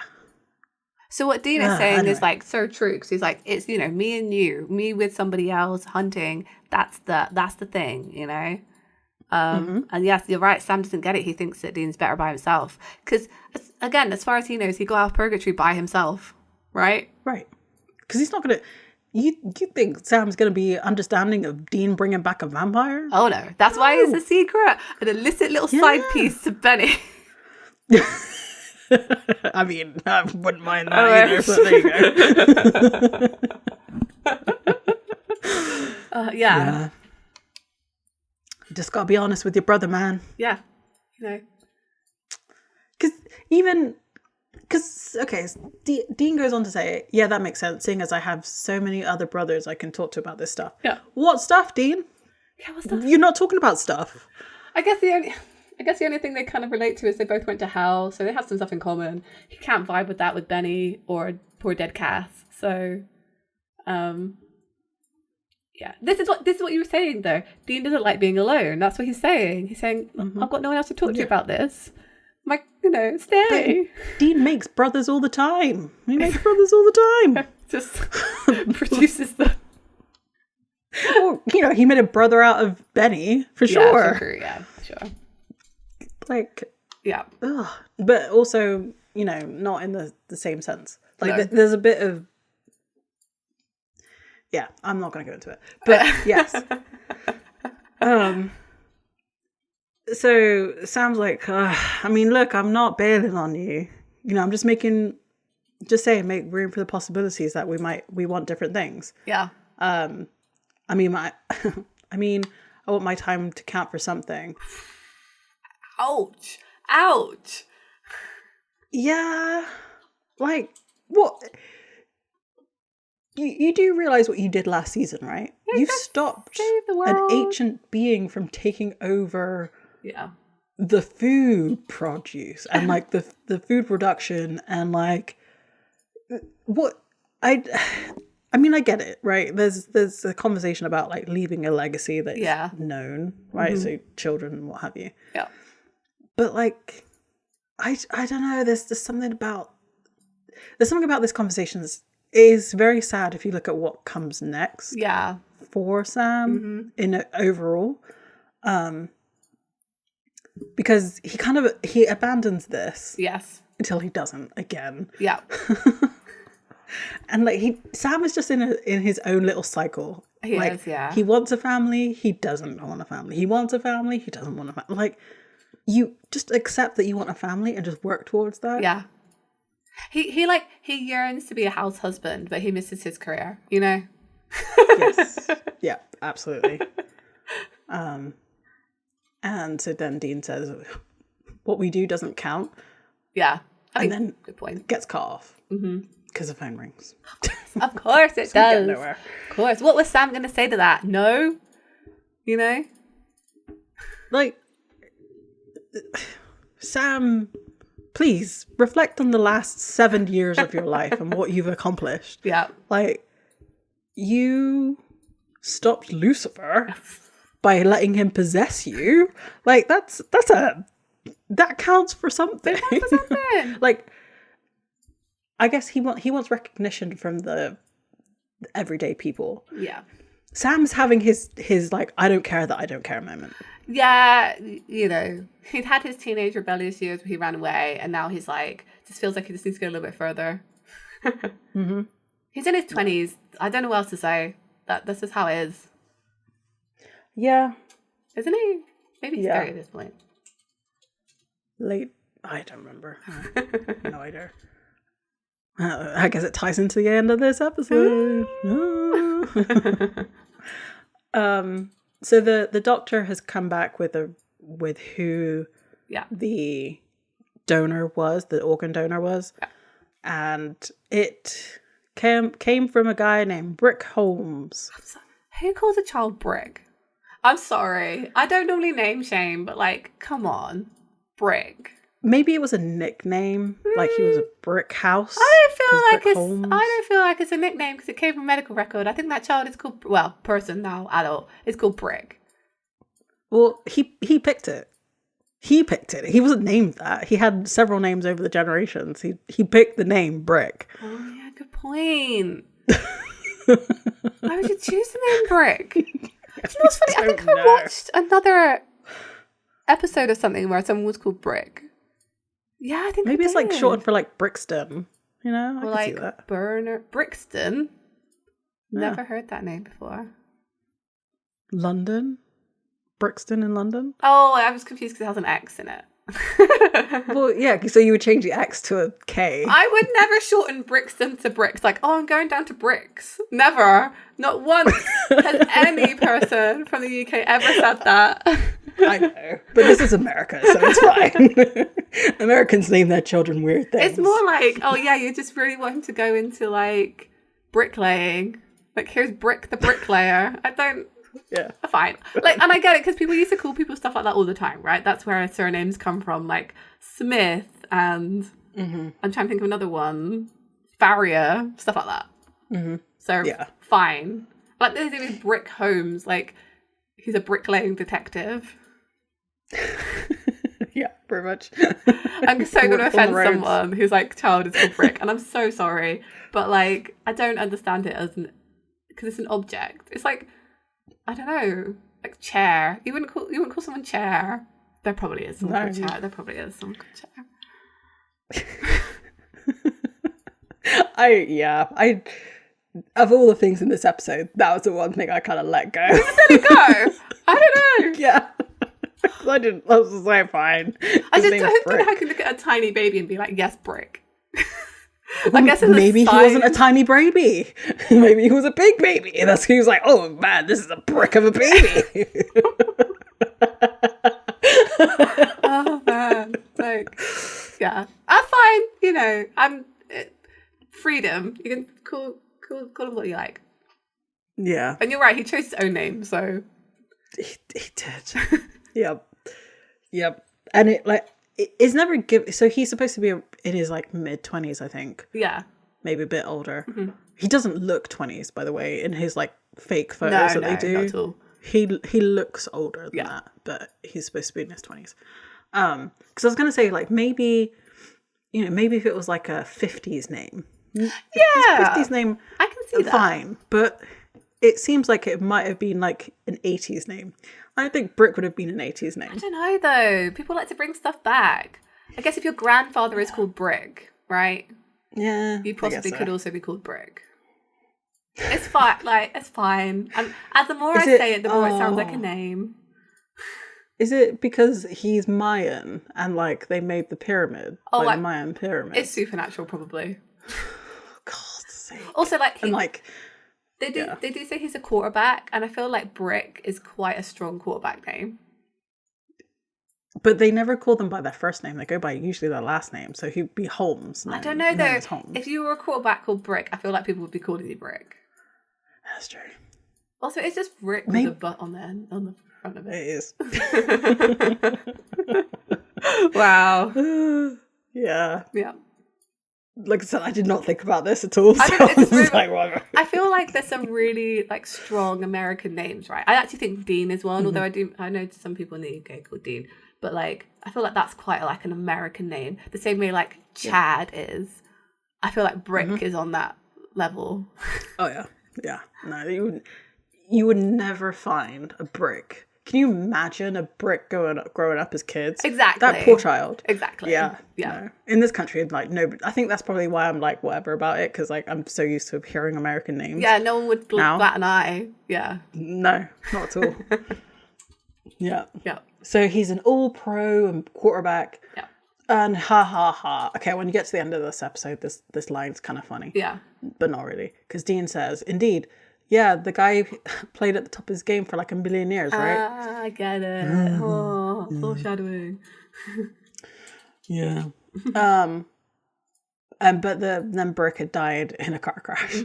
So what Dean is saying is like so true, because he's like, it's, me and you, me with somebody else hunting. That's the thing, And yes, you're right. Sam doesn't get it. He thinks that Dean's better by himself. Because again, as far as he knows, he got out of Purgatory by himself, right? Right. Because he's not going to... You think Sam's going to be understanding of Dean bringing back a vampire? Oh, no. That's why it's a secret. An illicit little side piece to Benny. I mean, I wouldn't mind that either, but there you go. Yeah. Just got to be honest with your brother, man. Yeah. Dean goes on to say, yeah, that makes sense, seeing as I have so many other brothers I can talk to about this stuff. Yeah. What stuff, Dean? Yeah, what stuff? You're not talking about stuff. I guess the only thing they kind of relate to is they both went to hell, so they have some stuff in common. He can't vibe with that with Benny or poor dead Cass. So, yeah. This is what you were saying though. Dean doesn't like being alone. That's what he's saying. He's saying, I've got no one else to talk to about this. I'm like, stay. But Dean makes brothers all the time. He makes brothers all the time. Just produces the. Or, he made a brother out of Benny for sure. For sure. Yeah, for sure. Like, yeah. Ugh. But also, not in the same sense. Like, No. there's a bit of... Yeah, I'm not going to go into it. But, yes. So, Sam's like, look, I'm not bailing on you. I'm just make room for the possibilities that we want different things. Yeah. I want my time to count for something. Ouch. Yeah. Like, what? You do realize what you did last season, right? Yeah, you stopped the an world. ancient being from taking over the food produce and like the food production and like what I get it, right? There's a conversation about like leaving a legacy that's known, right? Mm-hmm. So children and what have you. Yeah. But like I don't know, there's something about this conversation that is very sad if you look at what comes next. Yeah. For Sam in overall. Because he abandons this. Yes. Until he doesn't again. Yeah. And like Sam is just in his own little cycle. He is, yeah. He wants a family, he doesn't want a family. He wants a family, he doesn't want a family. Like, you just accept that you want a family and just work towards that. Yeah. He yearns to be a house husband, but he misses his career, Yes. Yeah, absolutely. And so then Dean says, what we do doesn't count. Yeah. and then good point. Gets cut off because the phone rings. Of course it So we get does. nowhere. Of course. What was Sam going to say to that? No? You know? Like, Sam, please reflect on the last 7 years of your life and what you've accomplished. Yeah. Like, you stopped Lucifer by letting him possess you. Like, that counts for something. It counts for something. Like, I guess he wants recognition from the everyday people. Yeah. Sam's having his like, I don't care that I don't care moment. Yeah, you know, he'd had his teenage rebellious years where he ran away, and now he's like, just feels like he just needs to go a little bit further. He's in his 20s. I don't know what else to say. This is how it is. Yeah. Isn't he? Maybe he's 30 at this point. Late. I don't remember. No idea. I guess it ties into the end of this episode. So the doctor has come back with who the donor was, the organ donor was. Yeah. And it came from a guy named Brick Holmes. Who calls a child Brick? I'm sorry. I don't normally name shame, but like, come on. Brick. Maybe it was a nickname, like he was a brick house. I don't feel like it's a nickname because it came from a medical record. I think that child is called, person now, adult, is called Brick. Well, he picked it. He picked it. He wasn't named that. He had several names over the generations. He picked the name Brick. Oh yeah, good point. Why would you choose the name Brick? Do you know what's funny? I think I watched another episode of something where someone was called Brick. Yeah, I think maybe it's like shortened for like Brixton. You know, or I can see that. Brixton. Yeah. Never heard that name before. Brixton in London. Oh, I was confused because it has an X in it. Well, yeah, so you would change the X to a K. I would never shorten Brixton to Bricks. Like, oh, I'm going down to Bricks. Never. Not once has any person from the UK ever said that. I know, but this is America, so it's fine. Americans name their children weird things. It's more like, oh yeah, you just really want him to go into like bricklaying. Like, here's Brick the bricklayer. Yeah. Fine. Like, and I get it because people used to call people stuff like that all the time, right? That's where surnames come from, like Smith and I'm trying to think of another one, Farrier, stuff like that. So fine. Like there's even Brick Holmes, like he's a bricklaying detective. Yeah, pretty much. I'm so going to offend someone who's like child is called Brick, and I'm so sorry, but like I don't understand it as because it's an object. It's like, I don't know, like chair. You wouldn't call someone chair. There probably is someone called chair. There probably is someone called chair. I of all the things in this episode, that was the one thing I kind of let go. You just let it go. I don't know. Yeah. I was just like, fine. I just don't think I can look at a tiny baby and be like, yes, Brick. I guess maybe he wasn't a tiny baby. Maybe he was a big baby. And he was like, oh man, this is a brick of a baby. Oh man, like, yeah, I'm fine. You know, freedom. You can call him what you like. Yeah, and you're right. He chose his own name, so he did. Yep. And it's never given. So he's supposed to be in his like mid-20s, I think. Yeah, maybe a bit older. He doesn't look 20s, by the way, in his like fake photos that they do. Not at all. He looks older than that, but he's supposed to be in his 20s. Because I was gonna say, like, maybe if it was like a 50s name. Yeah, 50s name. I can see that. Fine, but it seems like it might have been like an 80s name. I don't think Brick would have been an 80s name. I don't know though. People like to bring stuff back. I guess if your grandfather is called Brick, right? Yeah, you possibly could also be called Brick. It's fine. Like, it's fine. And as the more I say it, the more it sounds like a name. Is it because he's Mayan and like they made the pyramid, the Mayan pyramid? It's supernatural, probably. God's sake. Also, like, they do Yeah. They do say he's a quarterback, and I feel like Brick is quite a strong quarterback name. But they never call them by their first name. They go by usually their last name. So he'd be Holmes. I don't know though. If you were a quarterback called Brick, I feel like people would be calling you Brick. That's true. Also, it's just Brick with a butt on the front of it. It is. Wow. Yeah. Yeah. Like I said, I did not think about this at all. So I feel like there's some really like strong American names, right? I actually think Dean is one, although I know some people in the UK called Dean, but like I feel like that's quite like an American name. The same way like Chad is. I feel like Brick is on that level. Oh yeah. Yeah. No, you would never find a Brick. Can you imagine a Brick growing up as kids? Exactly. That poor child. Exactly. Yeah. Yeah. No. In this country, like nobody. I think that's probably why I'm like whatever about it, because like I'm so used to hearing American names. Yeah. No one would bat an eye. Yeah. No, not at all. Yeah. Yeah. So he's an all-pro and quarterback. Yeah. And ha ha ha. Okay, when you get to the end of this episode, this line's kind of funny. Yeah. But not really, because Dean says, "Indeed. Yeah, the guy played at the top of his game for like a million years, right?" Ah, I get it. Oh, foreshadowing. Yeah. But then Brick had died in a car crash.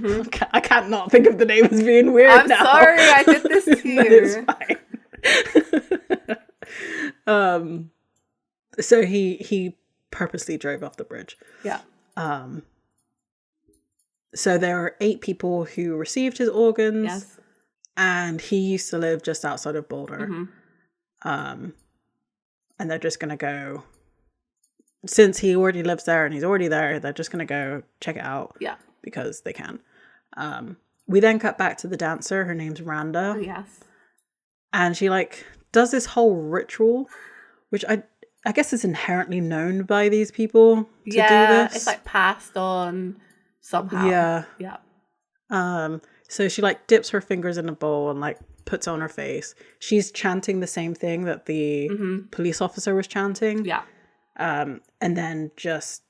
I can't not think of the name as being weird. I'm now. sorry, I did this to you. It's fine. So he purposely drove off the bridge. Yeah. So there are 8 people who received his organs. Yes. And he used to live just outside of Boulder. And they're just going to go, since he already lives there and he's already there, they're just going to go check it out. Yeah. Because they can. We then cut back to the dancer. Her name's Randa. Oh, yes. And she like does this whole ritual, which I guess is inherently known by these people to do this. It's like passed on somehow. Yeah. Yeah. So she like dips her fingers in a bowl and like puts it on her face. She's chanting the same thing that the police officer was chanting. Yeah. And then just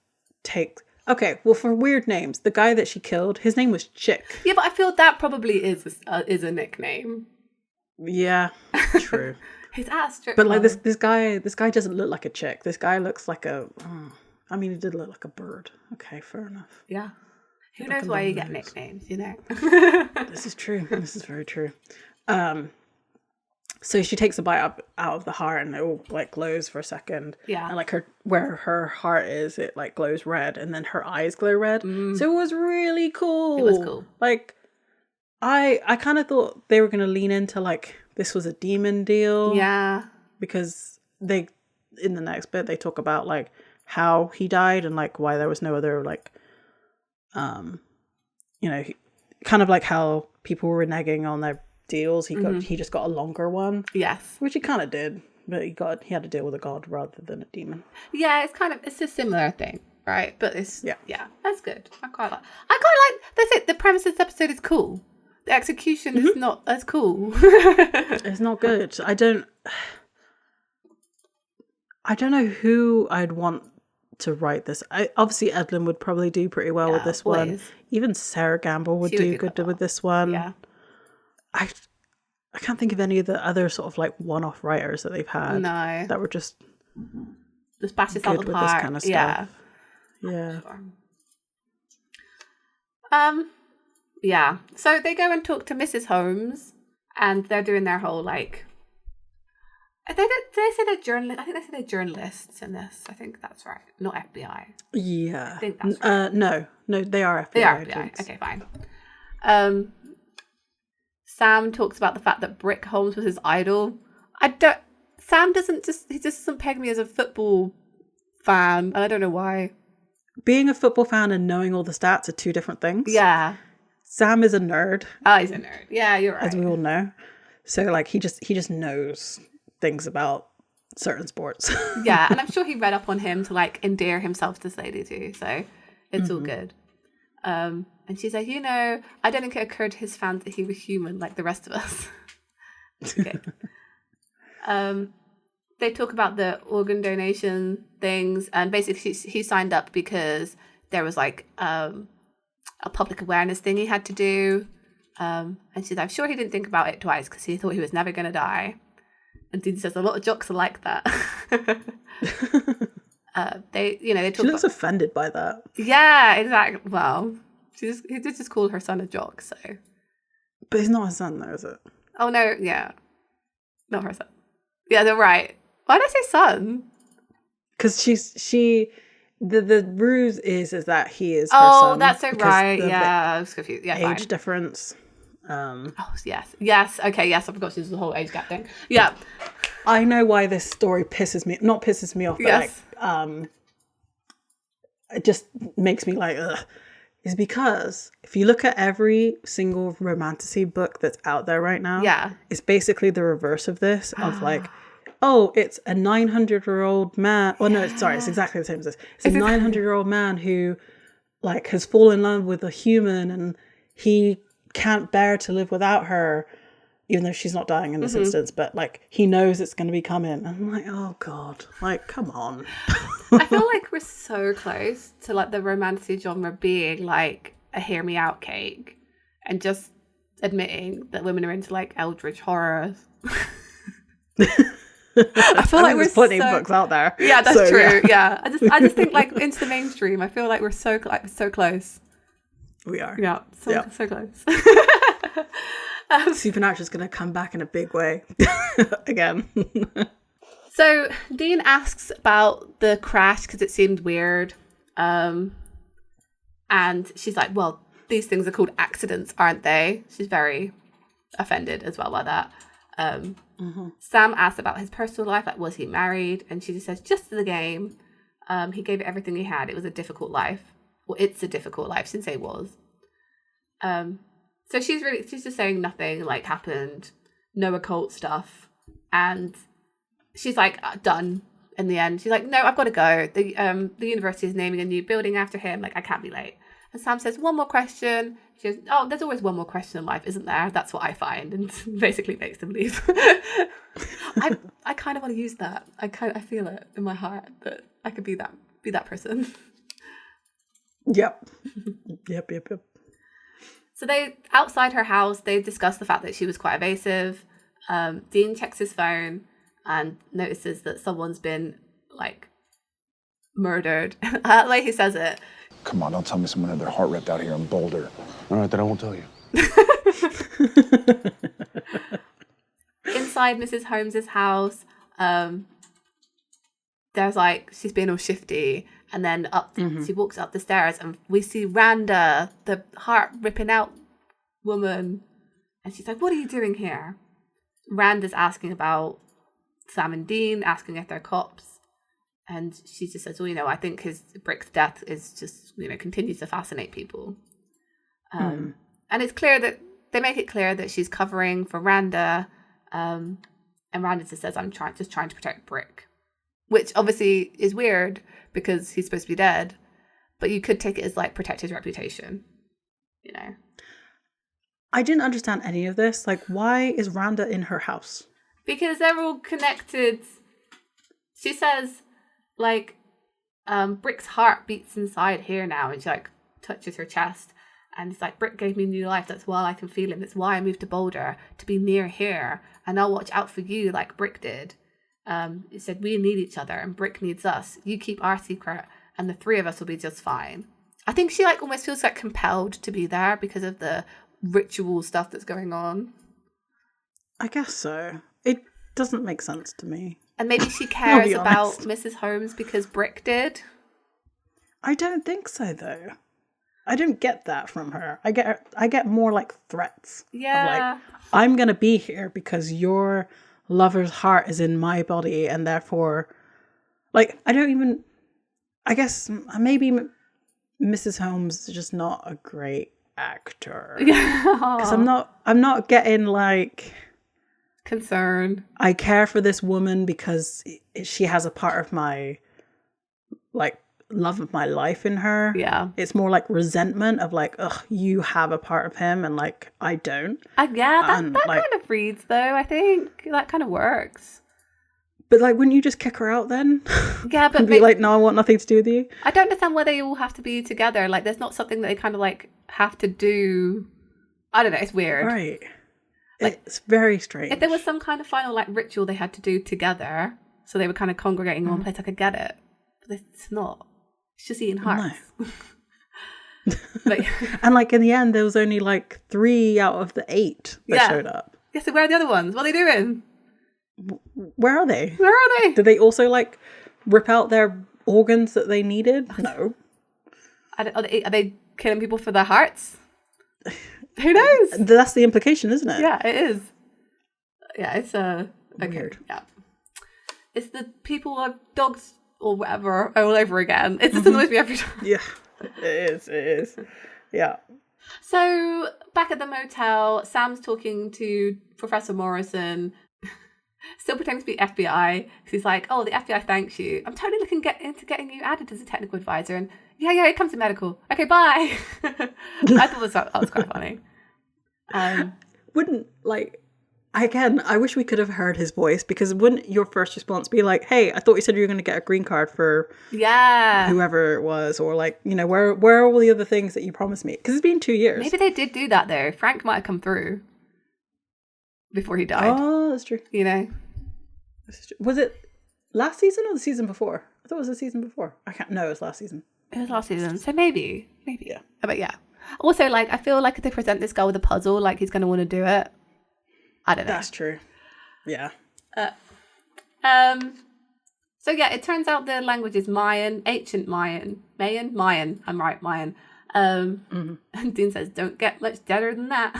okay, well, for weird names, the guy that she killed, his name was Chick. Yeah, but I feel that probably is a nickname. Yeah, true. He's at a strip But like club. this guy doesn't look like a chick. This guy looks like he did look like a bird. Okay, fair enough. Yeah. Who knows why you get nicknames, you know? This is true. This is very true. So she takes a bite out of the heart and it all like glows for a second. Yeah. And like where her heart is, it like glows red and then her eyes glow red. So it was really cool. It was cool. Like I kind of thought they were going to lean into like this was a demon deal. Yeah. Because in the next bit they talk about like how he died and like why there was no other like kind of like how people were reneging on their deals. He just got a longer one. Yes. Which he kind of did, but he had to deal with a god rather than a demon. Yeah, it's a similar thing, right? But it's yeah, that's good. I quite like that's it. The premise of this episode is cool. The execution is not as cool. It's not good. I don't know who I'd want to write this. Obviously Edlin would probably do pretty well with this one. Even Sarah Gamble would do good with this one. Yeah. I can't think of any of the other sort of like one-off writers that they've had. No. That were just bash this out good the with park. this kind of stuff. Yeah. Sure. Yeah. So they go and talk to Mrs. Holmes, and they're doing their whole like. They say they're journalists. I think they say they're journalists in this. I think that's right. Not FBI. Yeah. I think that's right. No, they are FBI. They are FBI. agents. Okay, fine. Sam talks about the fact that Brick Holmes was his idol. Sam doesn't peg me as a football fan, and I don't know why. Being a football fan and knowing all the stats are two different things. Yeah. Sam is a nerd. Oh, he's a nerd. Yeah, you're right. As we all know. So like he just knows things about certain sports. Yeah, and I'm sure he read up on him to like endear himself to this lady too, so it's all good. And she's like, I don't think it occurred to his fans that he was human like the rest of us. Okay. They talk about the organ donation things, and basically he signed up because there was like a public awareness thing he had to do. And she's like, I'm sure he didn't think about it twice because he thought he was never going to die. And Dean says a lot of jocks are like that. They talk. She looks offended by that. Yeah, exactly. Well, he did just call her son a jock, so. But he's not her son, though, is it? Oh no, yeah, not her son. Yeah, they're right. Why did I say son? Because the ruse is that he is her son. Oh, that's so right. Yeah, I was confused. Yeah, age difference. Oh yes. Okay, yes. I forgot she was the whole age gap thing. Yeah. I know why this story pisses me off, but yes. It just makes me like, ugh. Is because if you look at every single romantasy book that's out there right now, it's basically the reverse of this, of like, oh, it's a 900-year-old man. Oh no, sorry, it's exactly the same as this. It's a 900-year-old man who like has fallen in love with a human and he can't bear to live without her, even though she's not dying in this instance, but like he knows it's going to be coming. And I'm like, oh God, like, come on. I feel like we're so close to like the romantic genre being like a hear me out cake and just admitting that women are into like eldritch horror. I feel like there's plenty of books out there. Yeah, that's true. Yeah. I just think like into the mainstream, I feel like we're so close. We are. Yeah, so close. Supernatural's going to come back in a big way again. So Dean asks about the crash because it seemed weird. And she's like, well, these things are called accidents, aren't they? She's very offended as well by that. Sam asks about his personal life, like, was he married? And she just says, just the game. He gave it everything he had. It was a difficult life. Well, it's a difficult life. She didn't say it was. So she's just saying nothing like happened, no occult stuff, and she's like done in the end. She's like, no, I've got to go. The university is naming a new building after him. Like, I can't be late. And Sam says, one more question. She goes, oh, there's always one more question in life, isn't there? That's what I find, and basically makes them leave. I kind of want to use that. I feel it in my heart that I could be that person. Yep. So outside her house, they discuss the fact that she was quite evasive. Dean checks his phone and notices that someone's been like murdered. Like he says it. Come on, don't tell me someone had their heart ripped out here in Boulder. All right, then I won't tell you. Inside Mrs. Holmes's house, there's like, she's being all shifty. And then she walks up the stairs and we see Randa, the heart ripping out woman. And she's like, what are you doing here? Randa's asking about Sam and Dean, asking if they're cops. And she just says, well, I think Brick's death is just, continues to fascinate people. And it's clear that they make it clear that she's covering for Randa. And Randa just says, I'm just trying to protect Brick. Which obviously is weird because he's supposed to be dead, but you could take it as like protect his reputation, I didn't understand any of this. Like, why is Randa in her house? Because they're all connected. She says, like, Brick's heart beats inside here now, and she like touches her chest, and it's like, Brick gave me new life. That's why I can feel him. That's why I moved to Boulder, to be near here, and I'll watch out for you like Brick did. It said we need each other and Brick needs us. You keep our secret and the three of us will be just fine. I think she like almost feels like compelled to be there because of the ritual stuff that's going on. I guess so. It doesn't make sense to me. And maybe she cares about Mrs. Holmes because Brick did. I don't think so though. I don't get that from her. I get more like threats. Yeah. Of like, I'm gonna be here because your lover's heart is in my body, and therefore, like, I guess maybe Mrs. Holmes is just not a great actor. Because I'm not getting like concern. I care for this woman because she has a part of my like love of my life in her. Yeah. It's more like resentment of like, ugh, you have a part of him and like I don't. Yeah, that like, kind of reads though. I think that kind of works. But like, wouldn't you just kick her out then? Yeah, but and be like, no, I want nothing to do with you. I don't understand why they all have to be together. Like, there's not something that they kind of like have to do. I don't know. It's weird. Right. Like, it's very strange. If there was some kind of final like ritual they had to do together, so they were kind of congregating in one place, I could get it. But it's not. It's just eating hearts. No. Like, and like in the end, there was only like 3 out of the 8 that showed up. Yeah, so where are the other ones? What are they doing? Where are they? Where are they? Did they also like rip out their organs that they needed? No. Are they killing people for their hearts? Who knows? That's the implication, isn't it? Yeah, it is. Yeah, it's weird. Yeah, it's the people or dogs or whatever all over again. It just annoys me every time. Yeah, it is. Yeah. So back at the motel, Sam's talking to Professor Morrison, still pretending to be FBI, because he's like, "Oh, the FBI thanks you. I'm totally looking into getting you added as a technical advisor." And yeah, it comes to medical. Okay, bye. I thought that was quite funny. Wouldn't I wish we could have heard his voice, because wouldn't your first response be like, "Hey, I thought you said you were going to get a green card for whoever it was," or like, you know, where are all the other things that you promised me? Because it's been 2 years. Maybe they did do that though. Frank might have come through before he died. Oh, that's true. You know, was it last season or the season before? I thought it was the season before. I can't. No, it was last season. It was last season, so maybe. Yeah. But yeah. Also, like, I feel like if they present this guy with a puzzle, like he's going to want to do it. I don't know. That's true. Yeah. So yeah, it turns out the language is Mayan, ancient Mayan. Mayan. I'm right, Mayan. And Dean says, "Don't get much deader than that."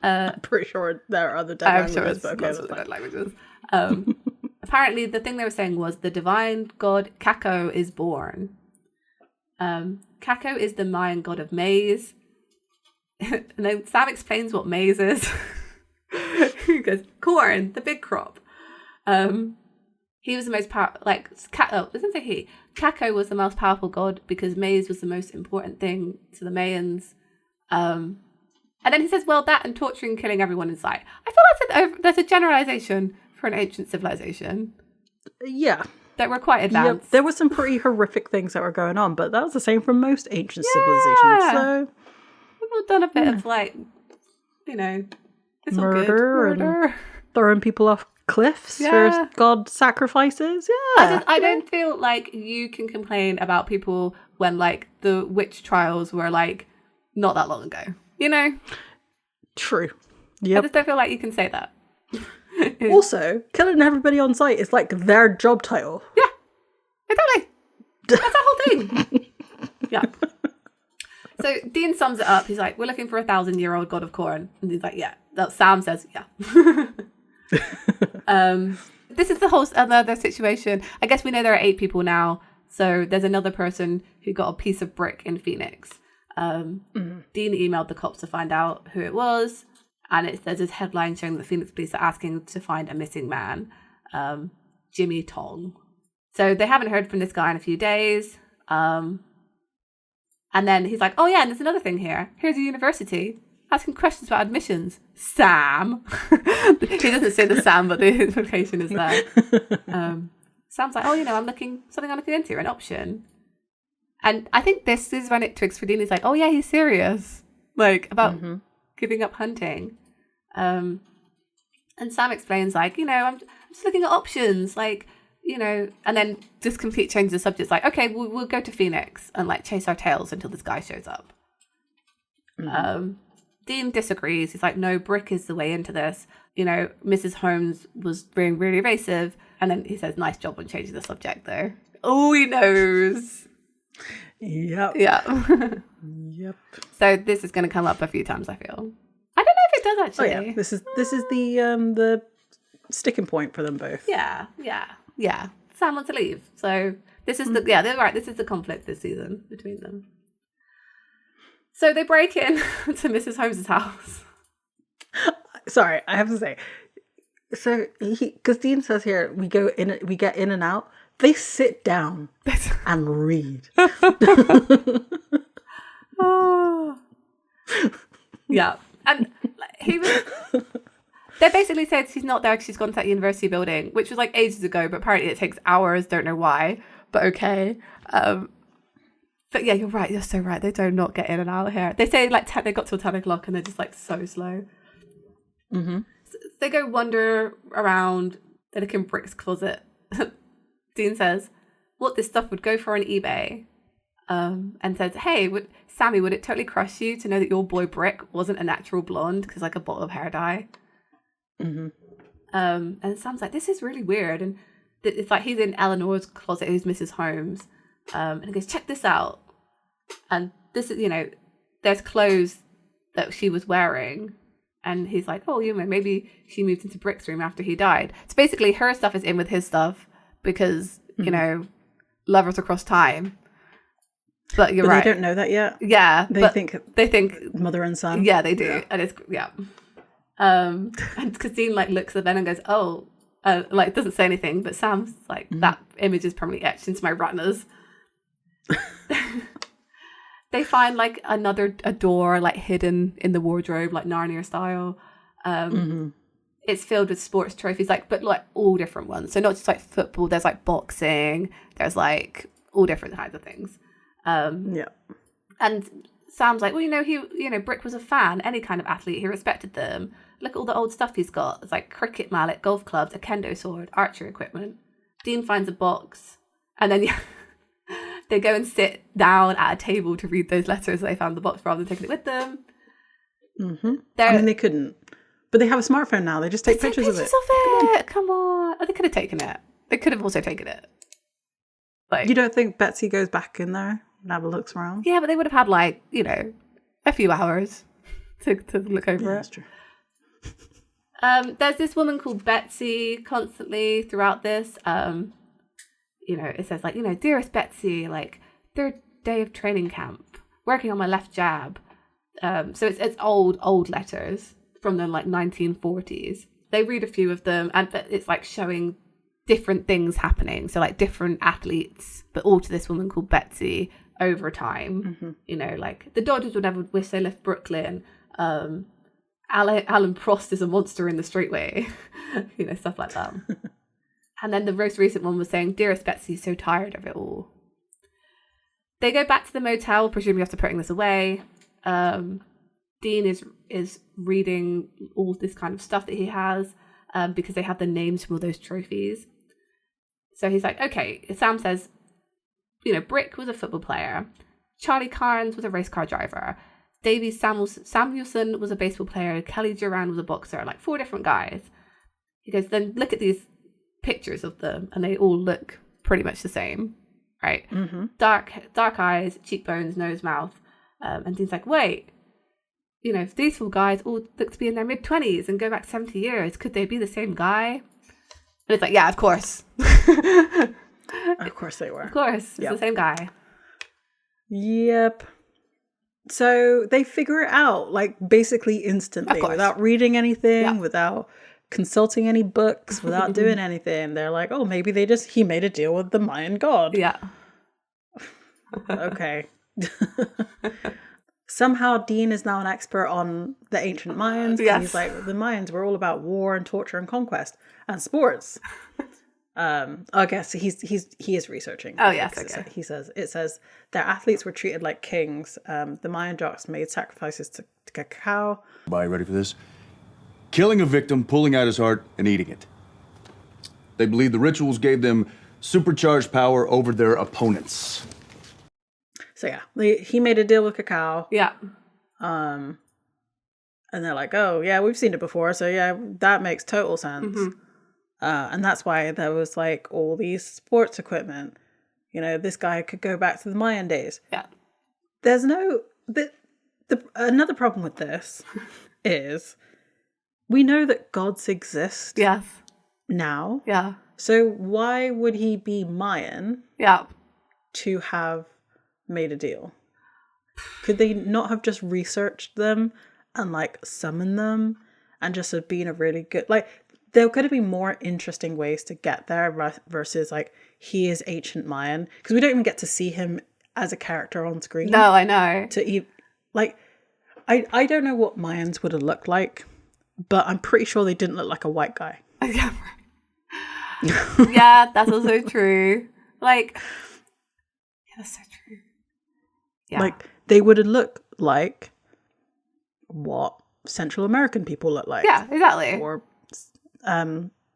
I'm pretty sure there are other dead languages. I'm sure it's lots of dead languages. Apparently, the thing they were saying was the divine god Kako is born. Kako is the Mayan god of maize. And then Sam explains what maize is. He goes, corn, the big crop. He was the most powerful, Kako was the most powerful god because maize was the most important thing to the Mayans. And then he says, well, that and torturing and killing everyone inside. I feel that's a generalization for an ancient civilization. Yeah. That were quite advanced. Yeah, there were some pretty horrific things that were going on, but that was the same for most ancient civilizations. So we've all done a bit of like, you know, it's murder and throwing people off cliffs for god sacrifices. Yeah. I don't feel like you can complain about people when like the witch trials were like not that long ago. You know? True. Yep. I just don't feel like you can say that. Also, killing everybody on site is like their job title. Yeah, exactly. That's the whole thing. Yeah. So Dean sums it up. He's like, we're looking for 1,000-year-old god of corn. And he's like, yeah. Sam says, yeah. This is the whole other situation. I guess we know there are 8 people now. So there's another person who got a piece of brick in Phoenix. Dean emailed the cops to find out who it was. And there's this headline showing the Phoenix police are asking to find a missing man, Jimmy Tong. So they haven't heard from this guy in a few days. And then he's like, oh yeah, and there's another thing here. Here's a university asking questions about admissions. Sam. He doesn't say the Sam, but the implication is there. Sam's like, oh, you know, I'm looking into, an option. And I think this is when it tricks for Dean. He's like, oh yeah, he's serious. Like, about giving up hunting. And Sam explains, like, you know, I'm just looking at options, like, you know, and then just complete change the subject. It's like, okay, we'll go to Phoenix and like chase our tails until this guy shows up. Dean disagrees. He's like, no, brick is the way into this. You know, Mrs. Holmes was being really evasive. And then he says, nice job on changing the subject though. Oh, he knows. Yep. Yeah. Yep. So this is going to come up a few times, I feel. I don't know if it does actually. Oh, yeah. This is the sticking point for them both. Yeah. Sam wants to leave. So this is they're right. This is the conflict this season between them. So they break in to Mrs. Holmes' house. Sorry, I have to say. So because Dean says here, we get in and out. They sit down and read. Oh. Yeah. And they basically said she's not there because she's gone to that university building, which was like ages ago, but apparently it takes hours. Don't know why, but okay. But yeah, you're right. You're so right. They do not get in and out of here. They say like they got till 10 o'clock and they're just like so slow. Mm-hmm. So they go wander around. They look in Brick's closet. Dean says, what this stuff would go for on eBay. And says, hey, Sammy, would it totally crush you to know that your boy Brick wasn't a natural blonde because like a bottle of hair dye? Mm-hmm. And Sam's like, this is really weird. And it's like he's in Eleanor's closet, who's Mrs. Holmes. And he goes, check this out. And this is, there's clothes that she was wearing. And he's like, oh, maybe she moved into Brick's room after he died. So basically her stuff is in with his stuff because, lovers across time. But you're right. They don't know that yet. Yeah. They think mother and son. Yeah, they do. Yeah. And it's, yeah. And because Dean looks at Ben and goes, oh, doesn't say anything, but Sam's like, that image is permanently etched into my retinas. They find a door hidden in the wardrobe, like Narnia style. It's filled with sports trophies, but all different ones. So not just football, there's boxing, there's all different kinds of things. Yeah. And Sam's like, well, Brick was a fan, any kind of athlete, he respected them. Look at all the old stuff he's got. It's cricket mallet, golf clubs, a kendo sword, archery equipment. Dean finds a box, and then they go and sit down at a table to read those letters they found in the box rather than taking it with them. Mm-hmm. They couldn't. But they have a smartphone now. They just take pictures of it. Come on. Oh, they could have taken it. They could have also taken it. You don't think Betsy goes back in there and have a look around? Yeah, but they would have had a few hours to look over it. That's true. There's this woman called Betsy constantly throughout this. It says dearest Betsy, third day of training camp, working on my left jab. So it's old letters from the 1940s. They read a few of them, and it's showing different things happening. So different athletes, but all to this woman called Betsy over time. Mm-hmm. The Dodgers would never wish they left Brooklyn. Alan Prost is a monster in the streetway. Stuff like that. And then the most recent one was saying, dearest Betsy, so tired of it all. They go back to the motel, presumably after putting this away. Dean is reading all this kind of stuff that he has because they have the names from all those trophies. So he's like, okay, Sam says, Brick was a football player. Charlie Carnes was a race car driver. Davy Samuelson was a baseball player. Kelly Duran was a boxer. 4 different guys. He goes, then look at these pictures of them, and they all look pretty much the same, right? Mm-hmm. Dark eyes, cheekbones, nose, mouth. And Dean's like, wait, if these 4 guys all look to be in their mid-20s and go back 70 years, could they be the same guy? And it's like, yeah, of course. Of course they were. Of course. It's the same guy. Yep. So they figure it out, basically instantly, without reading anything, without consulting any books, without doing anything. They're like, oh, maybe he made a deal with the Mayan god. Yeah. Okay. Somehow Dean is now an expert on the ancient Mayans. Yes. He's like, the Mayans were all about war and torture and conquest and sports. I guess he is researching. Oh yes, okay. It says their athletes were treated like kings. The Mayan jocks made sacrifices to cacao. Everybody ready for this? Killing a victim, pulling out his heart, and eating it. They believe the rituals gave them supercharged power over their opponents. So yeah, he made a deal with cacao. Yeah. And they're like, oh yeah, we've seen it before, so yeah, that makes total sense. Mm-hmm. And that's why there was all these sports equipment. This guy could go back to the Mayan days. Yeah. There's another problem with this is we know that gods exist. Yes. Now. Yeah. So why would he be Mayan? Yeah. To have made a deal? Could they not have just researched them and summoned them and just have been a really good there could have been more interesting ways to get there versus he is ancient Mayan, because we don't even get to see him as a character on screen. No, I know. I don't know what Mayans would have looked like, but I'm pretty sure they didn't look like a white guy. Yeah, right. Yeah, that's also true. Yeah, that's so true. Yeah. They would have looked like what Central American people look like. Yeah, exactly. Or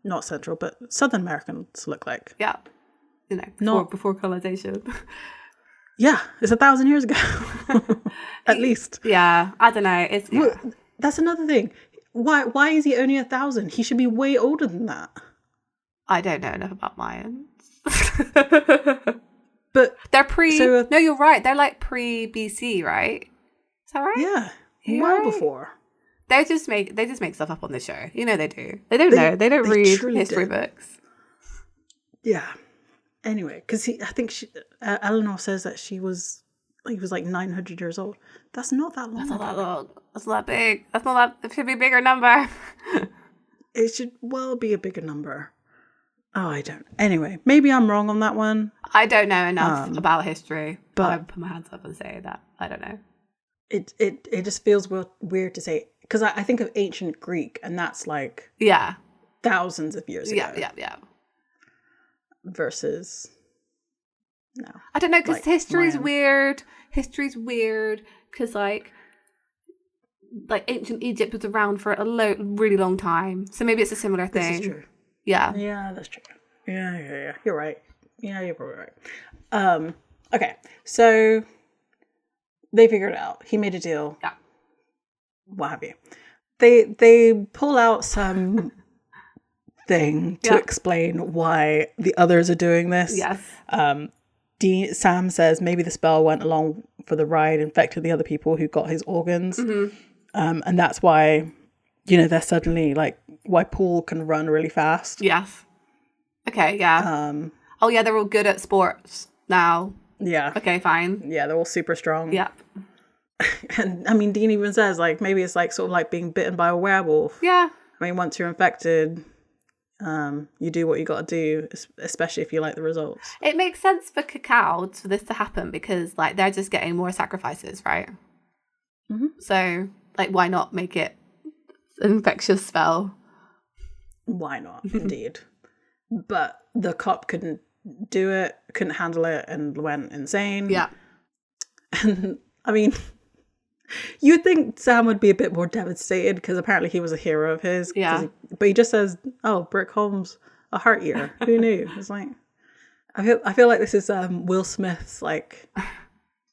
not Central, but Southern Americans look like. Yeah. Before colonization. Yeah, it's 1,000 years ago. At least. Yeah, I don't know. Well, that's another thing. Why is he only 1,000? He should be way older than that. I don't know enough about Mayans. But they're no, you're right. They're like pre-BC, right? Is that right? Yeah. You're well right. before. They just make stuff up on the show. You know they do. They don't know. They don't read history books. Yeah. Anyway, because I think Eleanor says that he was like 900 years old. That's not that long. That's not that long. That's not that big. That's not that. It should be a bigger number. It should well be a bigger number. Oh, I don't. Anyway, maybe I'm wrong on that one. I don't know enough about history. But I would put my hands up and say that I don't know. It just feels weird to say, because I think of ancient Greek, and that's like thousands of years ago. Yeah. Versus no. I don't know, because like history's weird. History's weird because like ancient Egypt was around for a really long time, so maybe it's a similar thing. This is true. Yeah, that's true. Yeah. You're right. Yeah, you're probably right. Okay, so they figured it out. He made a deal. Yeah. What have you? They pull out some thing to explain why the others are doing this. Yes. Sam says maybe the spell went along for the ride, infected the other people who got his organs. Mm-hmm. And that's why, they're suddenly like, why Paul can run really fast. Yes. Okay, yeah. They're all good at sports now. Yeah. Okay, fine. Yeah, they're all super strong. Yeah. And I mean, Dean even says like, maybe it's like sort of like being bitten by a werewolf. Yeah. I mean, once you're infected, you do what you got to do, especially if you like the results. It makes sense for Cacao for this to happen because like they're just getting more sacrifices, right? Mm-hmm. So like, why not make it an infectious spell? Why not? Indeed. But the cop couldn't do it, couldn't handle it, and went insane. Yeah. And I mean, you'd think Sam would be a bit more devastated because apparently he was a hero of his. Yeah. But he just says, "Oh, Brick Holmes, a heart eater. Who knew?" It's like, I feel like this is Will Smith's like,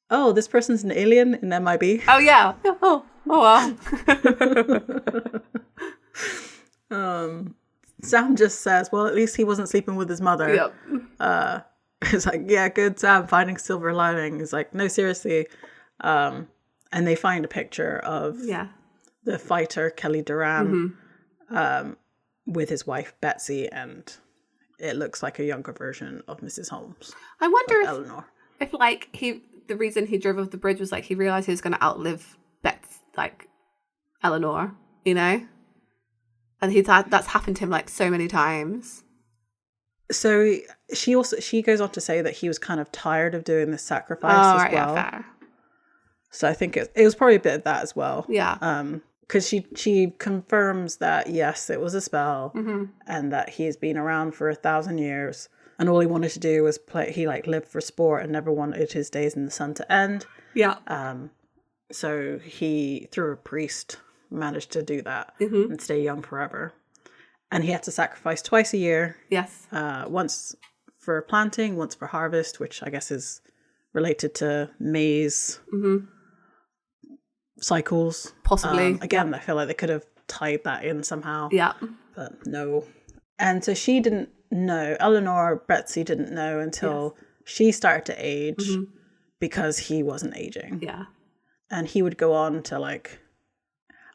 "Oh, this person's an alien in MIB." Oh yeah. Oh wow. Sam just says, "Well, at least he wasn't sleeping with his mother." Yep. It's like, yeah, good, Sam, finding silver lining. He's like, no, seriously. And they find a picture of the fighter, Kelly Duran, with his wife, Betsy, and it looks like a younger version of Mrs. Holmes. I wonder Eleanor. if like the reason he drove off the bridge was like he realized he was going to outlive Eleanor, and that's happened to him like so many times. So she goes on to say that he was kind of tired of doing this sacrifice as well. Yeah, fair. So I think it was probably a bit of that as well. Yeah. Because she confirms that yes, it was a spell, and that he's been around for 1,000 years, and all he wanted to do was play. He like lived for sport and never wanted his days in the sun to end. Yeah. So he, through a priest, managed to do that and stay young forever. And he had to sacrifice twice a year. Yes. Once for planting, once for harvest, which I guess is related to maize cycles. Possibly. Again, I feel like they could have tied that in somehow. Yeah. But no. And so she didn't know, Eleanor, Betsy didn't know until she started to age because he wasn't aging. Yeah. And he would go on to like,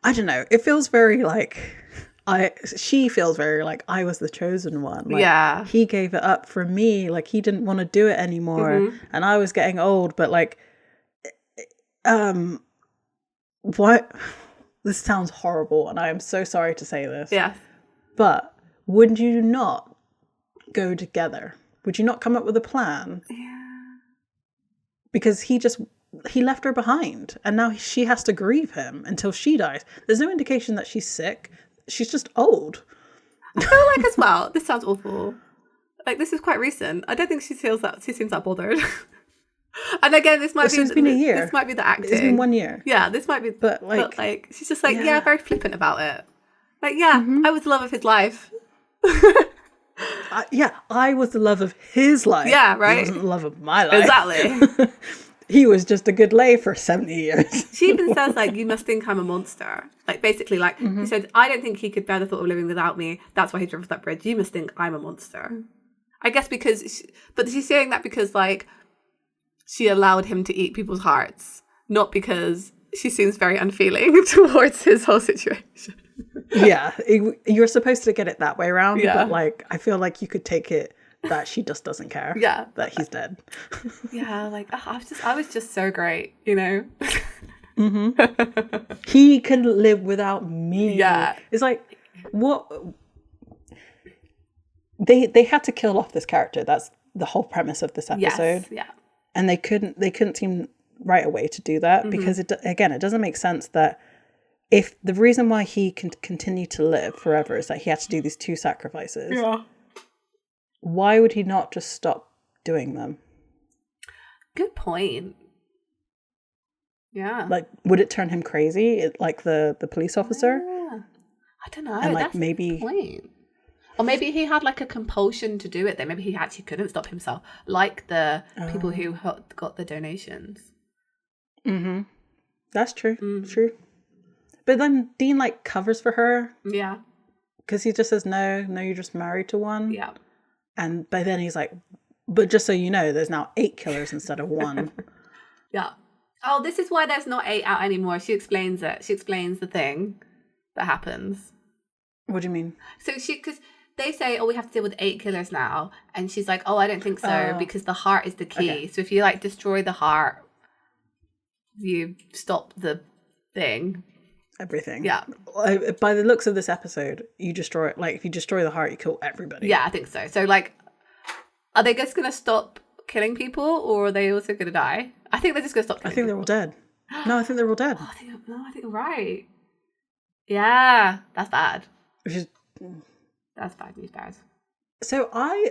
I don't know, it feels very like... she feels very like I was the chosen one. Like, he gave it up for me. Like he didn't want to do it anymore, and I was getting old. But like, what? This sounds horrible, and I am so sorry to say this. Yeah. But would you not go together? Would you not come up with a plan? Yeah. Because he left her behind, and now she has to grieve him until she dies. There's no indication that she's sick. She's just old. I feel like as well, this sounds awful. Like this is quite recent. I don't think she seems that bothered. And again, this might be it's been a year. This might be the acting. It's been 1 year. Yeah, this might be. But like she's just like, yeah, very flippant about it. Like, yeah, I was the love of his life. I was the love of his life. Yeah, right. He wasn't the love of my life. Exactly. He was just a good lay for 70 years. She even says, like, you must think I'm a monster. Like, basically, like, he said, I don't think he could bear the thought of living without me. That's why he drove off that bridge. You must think I'm a monster. I guess because, but she's saying that because, like, she allowed him to eat people's hearts, not because she seems very unfeeling towards his whole situation. Yeah, you're supposed to get it that way around, but, like, I feel like you could take it that she just doesn't care. Yeah, that he's dead. Yeah, like I was just so great, you know. He can live without me. Yeah, it's like what they had to kill off this character. That's the whole premise of this episode. Yes, yeah, and they couldn't seem right away to do that because it doesn't make sense that if the reason why he can continue to live forever is that he had to do these 2 sacrifices. Yeah. Why would he not just stop doing them? Good point. Yeah. Like, would it turn him crazy? Like the police officer? Yeah. I don't know. And like that's maybe... a good point. Or maybe he had like a compulsion to do it then. Maybe he actually couldn't stop himself. Like the people who got the donations. Mm-hmm. That's true. True. But then Dean like covers for her. Yeah. Because he just says, no, you're just married to one. Yeah. And by then he's like, but just so you know, there's now 8 killers instead of 1. Yeah. Oh, this is why there's not 8 out anymore. She explains it. She explains the thing that happens. What do you mean? So because they say, oh, we have to deal with 8 killers now. And she's like, oh, I don't think so, because the heart is the key. Okay. So if you like destroy the heart, you stop the thing. Everything. Yeah. By the looks of this episode, you destroy it. Like, if you destroy the heart, you kill everybody. Yeah, I think so. So, like, are they just going to stop killing people, or are they also going to die? I think they're just going to stop killing people. They're all dead. No, I think they're all dead. I think you're right. Yeah, that's bad. That's bad news, bad. So I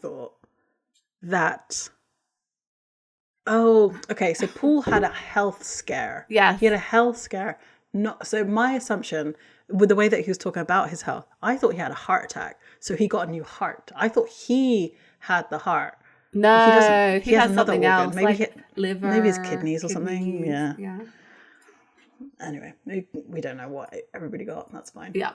thought that... Oh, okay. So Paul had a health scare. Yes. He had a health scare. So my assumption, with the way that he was talking about his health, I thought he had a heart attack. So he got a new heart. I thought he had the heart. No, he has another something organ. else, Maybe like liver. Maybe his kidneys or something. Yeah. Yeah. Anyway, we don't know what everybody got. That's fine. Yeah.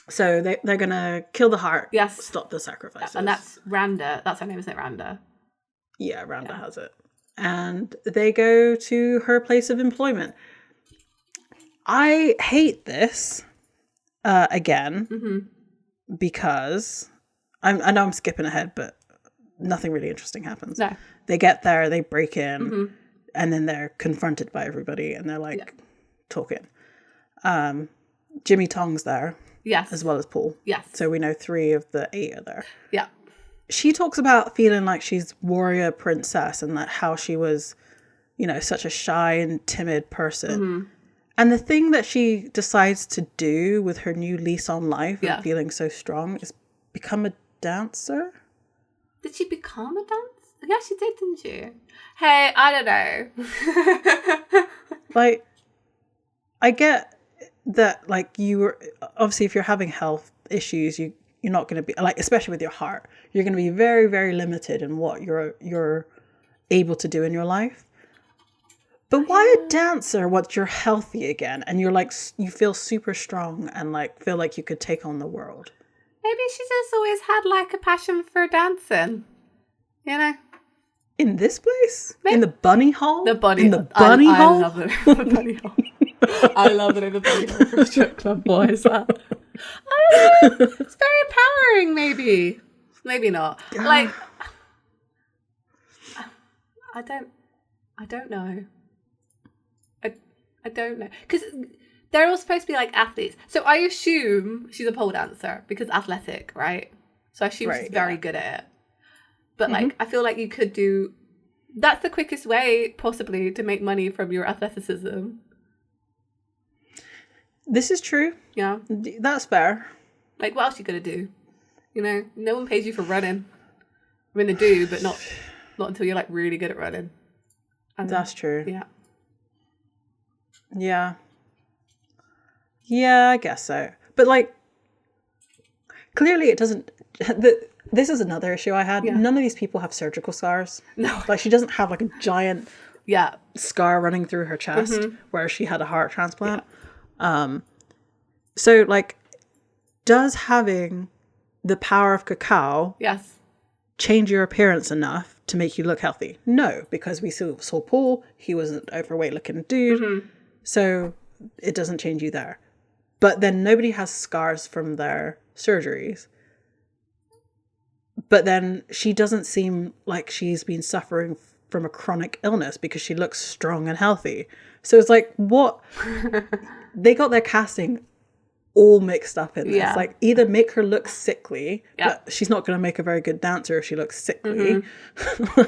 So they're going to kill the heart. Yes. Stop the sacrifices. And that's Randa. That's her name, isn't it, Randa? Yeah, Randa has it. And they go to her place of employment. I hate this again because I know I'm skipping ahead, but nothing really interesting happens. No. They get there, they break in, and then they're confronted by everybody, and they're like talking. Jimmy Tong's there, yes, as well as Paul. Yes. So we know 3 of the 8 are there. Yeah. She talks about feeling like she's warrior princess and that how she was, such a shy and timid person. And the thing that she decides to do with her new lease on life and feeling so strong is become a dancer. Did she become a dancer? Yeah, she did, didn't she? Hey, I don't know. Like, I get that, like, you were, obviously if you're having health issues, you're not going to be, like, especially with your heart, you're going to be very, very limited in what you're able to do in your life. But why a dancer once you're healthy again and you're like, you feel super strong and like feel like you could take on the world? Maybe she just always had like a passion for dancing, In this place? Maybe. In the bunny hole? The bunny. In the bunny hole? I love the name of the bunny hole. I love the name of the bunny hole from strip club. What is that? It's very empowering, maybe. Maybe not. Like, I don't know. I don't know. Because they're all supposed to be like athletes. So I assume she's a pole dancer because athletic, right? So I assume she's very good at it. But like, I feel like you could do... That's the quickest way, possibly, to make money from your athleticism. This is true. Yeah. That's fair. Like, what else are you going to do? No one pays you for running. I mean, they do, but not Not until you're like really good at running. That's true. Yeah. Yeah. Yeah, I guess so. But like, clearly it doesn't... This is another issue I had. Yeah. None of these people have surgical scars. No. Like, she doesn't have like a giant scar running through her chest where she had a heart transplant. Yeah. So like, does having the power of cacao change your appearance enough to make you look healthy? No, because we saw Paul. He was an overweight looking dude. So it doesn't change you there. But then nobody has scars from their surgeries. But then she doesn't seem like she's been suffering from a chronic illness because she looks strong and healthy. So it's like, what? They got their casting all mixed up in this. Yeah. Like, either make her look sickly, but she's not going to make a very good dancer if she looks sickly.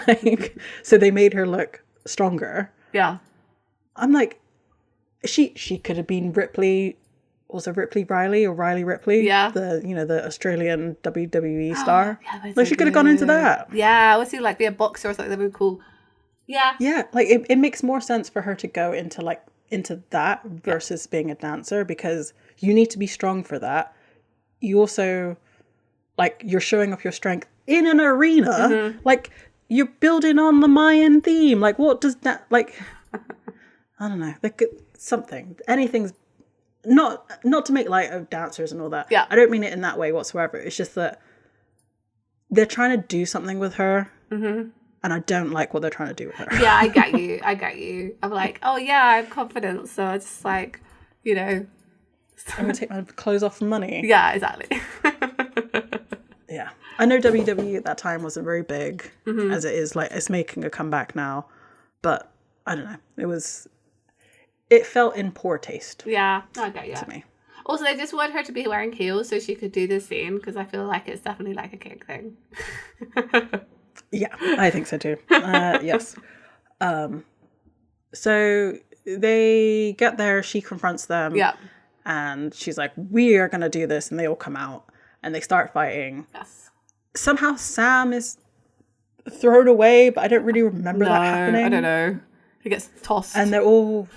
Like, so they made her look stronger. Yeah. I'm like, she could have been Ripley. Was it Ripley Riley or Riley Ripley? Yeah. The Australian WWE star. Yeah, like, she could have gone into that. Yeah, I would see like be a boxer or something. That'd be cool. Yeah. Yeah, like it makes more sense for her to go into that versus being a dancer, because you need to be strong for that. You also, like, you're showing off your strength in an arena. Like, you're building on the Mayan theme. Like, what does that, like, I don't know. Like, something. Anything's, not to make light of dancers and all that. Yeah. I don't mean it in that way whatsoever. It's just that they're trying to do something with her. And I don't like what they're trying to do with her. Yeah, I get you. I'm like, oh yeah, I have confidence. So it's just like, you know. I'm going to take my clothes off for money. Yeah, exactly. Yeah. I know WWE at that time wasn't very big as it is. Like, it's making a comeback now. But I don't know. It felt in poor taste. Yeah, I get you. To me. Also, they just wanted her to be wearing heels so she could do this scene, because I feel like it's definitely like a kink thing. Yeah, I think so too. Yes. So they get there, she confronts them. Yeah. And she's like, we are going to do this. And they all come out and they start fighting. Yes. Somehow Sam is thrown away, but I don't really remember that happening. I don't know. He gets tossed. And they're all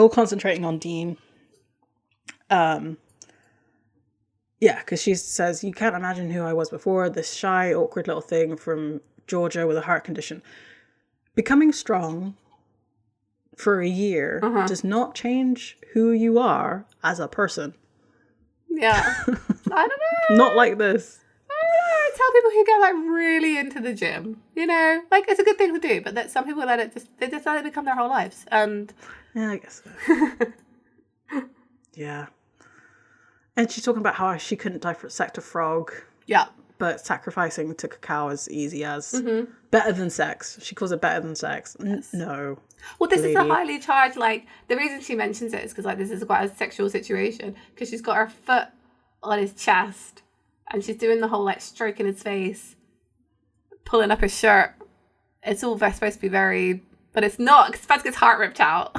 concentrating on Dean. Yeah, because she says, you can't imagine who I was before, this shy, awkward little thing from Georgia with a heart condition. Becoming strong for a year does not change who you are as a person. Yeah. I don't know. Not like this. I don't know. Tell people who get like really into the gym, you know, like it's a good thing to do, but that some people let it they just let it become their whole lives. And yeah, I guess so. Yeah. And she's talking about how she couldn't dissect a frog. Yeah. But sacrificing to cacao is easy as better than sex. She calls it better than sex. No. Well, this is a highly charged, like, the reason she mentions it is because, like, this is quite a sexual situation, because she's got her foot on his chest and she's doing the whole, like, stroking his face, pulling up his shirt. It's all supposed to be very, but it's not, because Spence gets heart ripped out.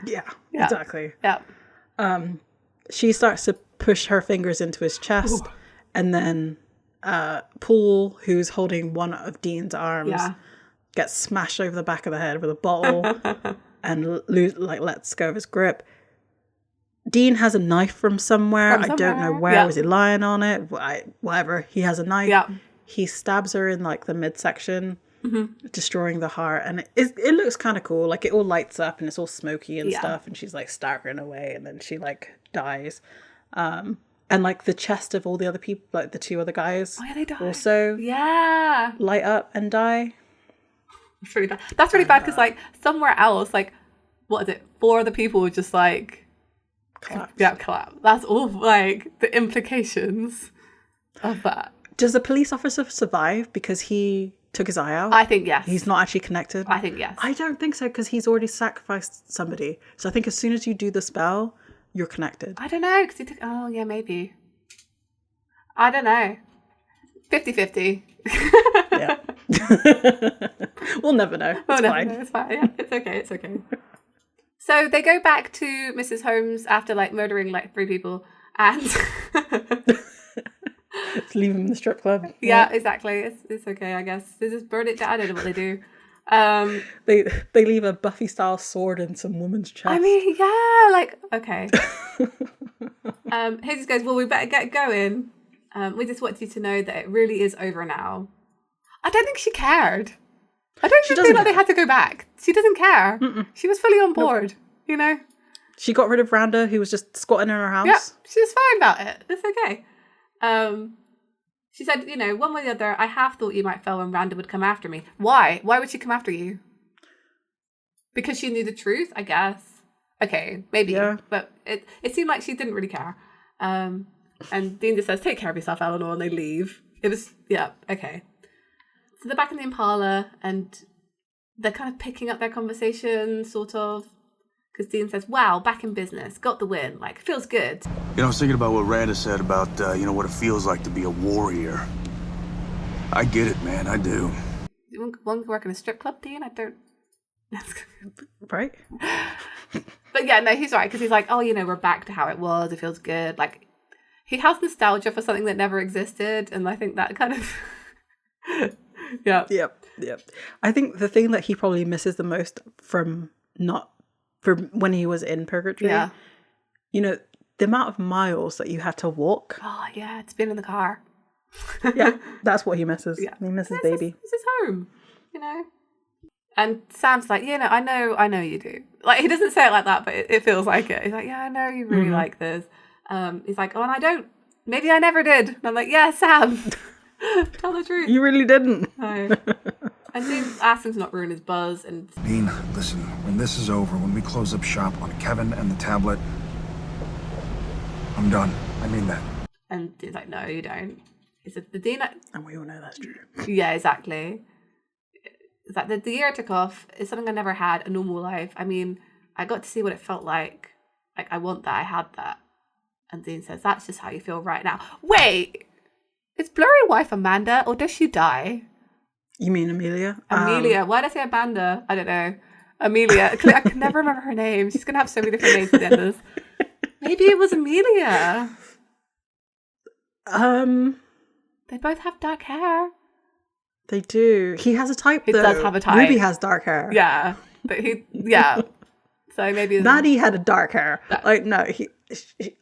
Yeah, exactly. Yeah. She starts to push her fingers into his chest. Ooh. And then Paul, who's holding one of Dean's arms, gets smashed over the back of the head with a bottle and lets go of his grip. Dean has a knife from somewhere. I don't know where. Yeah. Was he lying on it? Whatever. He has a knife. Yeah. He stabs her in like the midsection, destroying the heart. And it looks kind of cool. Like, it all lights up and it's all smoky and stuff. And she's like staggering away, and then she like dies. And like the chest of all the other people, like the two other guys, they die. Also light up and die. That's really bad. That's really bad because like somewhere else, like, what is it? 4 other people would just like collapse. Yeah, collapse. That's all like the implications of that. Does the police officer survive because he took his eye out? I think yes. He's not actually connected? I think yes. I don't think so, because he's already sacrificed somebody. So I think as soon as you do the spell, you're connected. I don't know, because he took... Oh, yeah, maybe. I don't know. 50-50. Yeah. We'll never know. We'll never know. It's fine. Yeah, it's okay. So they go back to Mrs. Holmes after, like, murdering, like, 3 people. And... Just leave him in the strip club. Yeah, exactly. It's okay, I guess. They just burn it down. I don't know what they do. They leave a Buffy style sword in some woman's chest. I mean, yeah, like, okay. He just goes, well, we better get going. We just want you to know that it really is over now. I don't think she cared. I don't think that they had to go back. She doesn't care. Mm-mm. She was fully on board, you know? She got rid of Randa, who was just squatting in her house. Yeah, she was fine about it. It's okay. She said, you know, one way or the other, I half thought you might fail when Randa would come after me. Why? Why would she come after you? Because she knew the truth, I guess. Okay, maybe. Yeah. But it seemed like she didn't really care. And Dean just says, take care of yourself, Eleanor, and they leave. It was, yeah, okay. So they're back in the Impala, and they're kind of picking up their conversation, sort of. Because Dean says, wow, back in business, got the win, like, feels good. You know, I was thinking about what Randa said about, what it feels like to be a warrior. I get it, man, I do. You want to work in a strip club, Dean? I don't... Right? But yeah, no, he's right, because he's like, oh, you know, we're back to how it was, it feels good. Like, he has nostalgia for something that never existed, and I think that kind of... yeah. Yep. I think the thing that he probably misses the most from when he was in Purgatory, you know, the amount of miles that you had to walk. Oh, yeah, it's been in the car. Yeah, that's what he misses. Yeah. He misses baby. It's his home, you know? And Sam's like, you know, I know you do. Like, he doesn't say it like that, but it feels like it. He's like, yeah, I know you really like this. He's like, oh, and I don't. Maybe I never did. And I'm like, yeah, Sam, tell the truth. You really didn't. No. And Dean asks him to not ruin his buzz. And Dean, listen, when this is over, when we close up shop on Kevin and the tablet, I'm done. I mean that. And Dean's like, no, you don't. He said, the Dean... And we all know that's true. Yeah, exactly. It's like the year I took off is something I never had, a normal life. I mean, I got to see what it felt like. Like, I want that, I had that. And Dean says, that's just how you feel right now. Wait! Is Blurry wife Amanda, or does she die? You mean Amelia? Amelia. Why did I say Amanda? I don't know. Amelia. I can never remember her name. She's going to have so many different names at the end of this. Maybe it was Amelia. They both have dark hair. They do. He has a type, He does have a type. Ruby has dark hair. Yeah. But yeah. So maybe... Maddie had a dark hair. No. Like, no,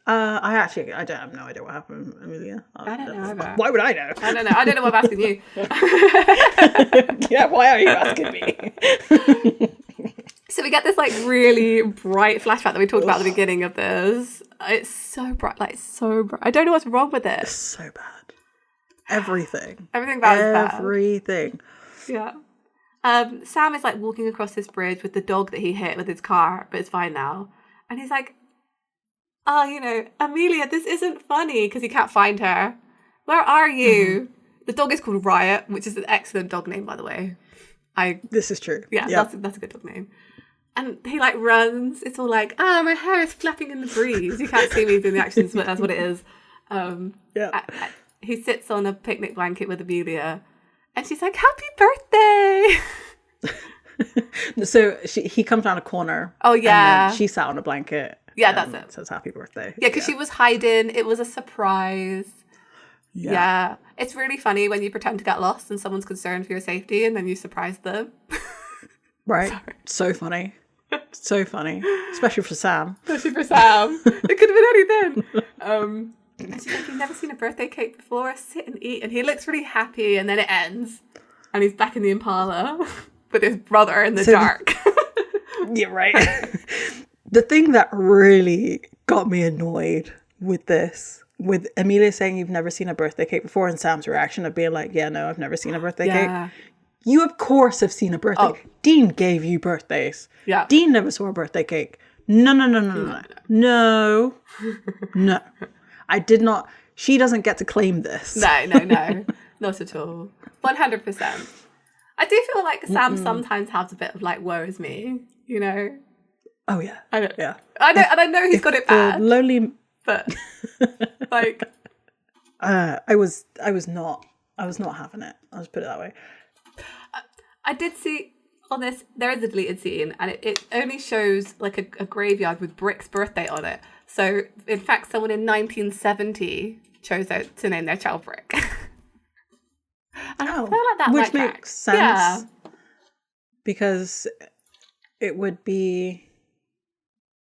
I have no idea what happened, Amelia. I don't know either. Why would I know? I don't know. I don't know what I'm asking you. Yeah, why are you asking me? So we get this like really bright flashback that we talked about at the beginning of this. It's so bright, like so bright. I don't know what's wrong with it. It's so bad. Everything about is bad. Everything. Yeah. Sam is like walking across this bridge with the dog that he hit with his car, but it's fine now. And he's like, oh, you know, Amelia, this isn't funny, because he can't find her. Where are you? Mm-hmm. The dog is called Riot, which is an excellent dog name, by the way. This is true. Yeah, yep. That's a good dog name. And he like runs. It's all like, my hair is flapping in the breeze. You can't see me doing the actions, but that's what it is. He sits on a picnic blanket with Amelia, and she's like, happy birthday. So he comes down a corner. Oh, yeah. And then she sat on a blanket. Yeah, that's it. Says happy birthday. Yeah, because she was hiding. It was a surprise. Yeah. It's really funny when you pretend to get lost and someone's concerned for your safety and then you surprise them. Right. Sorry. So funny. So funny. Especially for Sam. It could have been anything. And she's like, you've never seen a birthday cake before? Sit and eat. And he looks really happy, and then it ends. And he's back in the Impala with his brother in the dark. Yeah, right. The thing that really got me annoyed with this, with Amelia saying you've never seen a birthday cake before, and Sam's reaction of being like, yeah, no, I've never seen a birthday cake. You, of course, have seen a birthday cake. Dean gave you birthdays. Yeah. Dean never saw a birthday cake. No. I did not. She doesn't get to claim this. No. Not at all. 100%. I do feel like Sam sometimes has a bit of like, woe is me, you know? Oh, yeah. I know he's got it bad. Lonely... But, like... I was not having it. I'll just put it that way. I did see on this, there is a deleted scene, and it only shows like a graveyard with Brick's birthday on it. So, in fact, someone in 1970 chose to name their child Brick. I feel like that which might makes sense. Yeah. Because it would be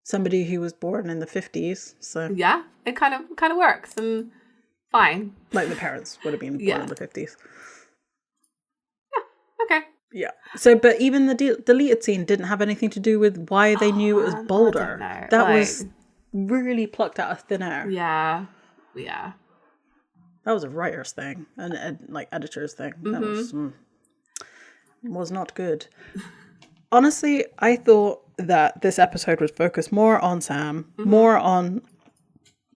somebody who was born in the 50s. So yeah, it kind of works and fine. Like the parents would have been born in the 50s. Yeah. Okay. Yeah. So, but even the deleted scene didn't have anything to do with why they knew it was Boulder. That was really plucked out of thin air. Yeah. Yeah. That was a writer's thing and like editor's thing. That was not good. Honestly, I thought that this episode would focus more on Sam, more on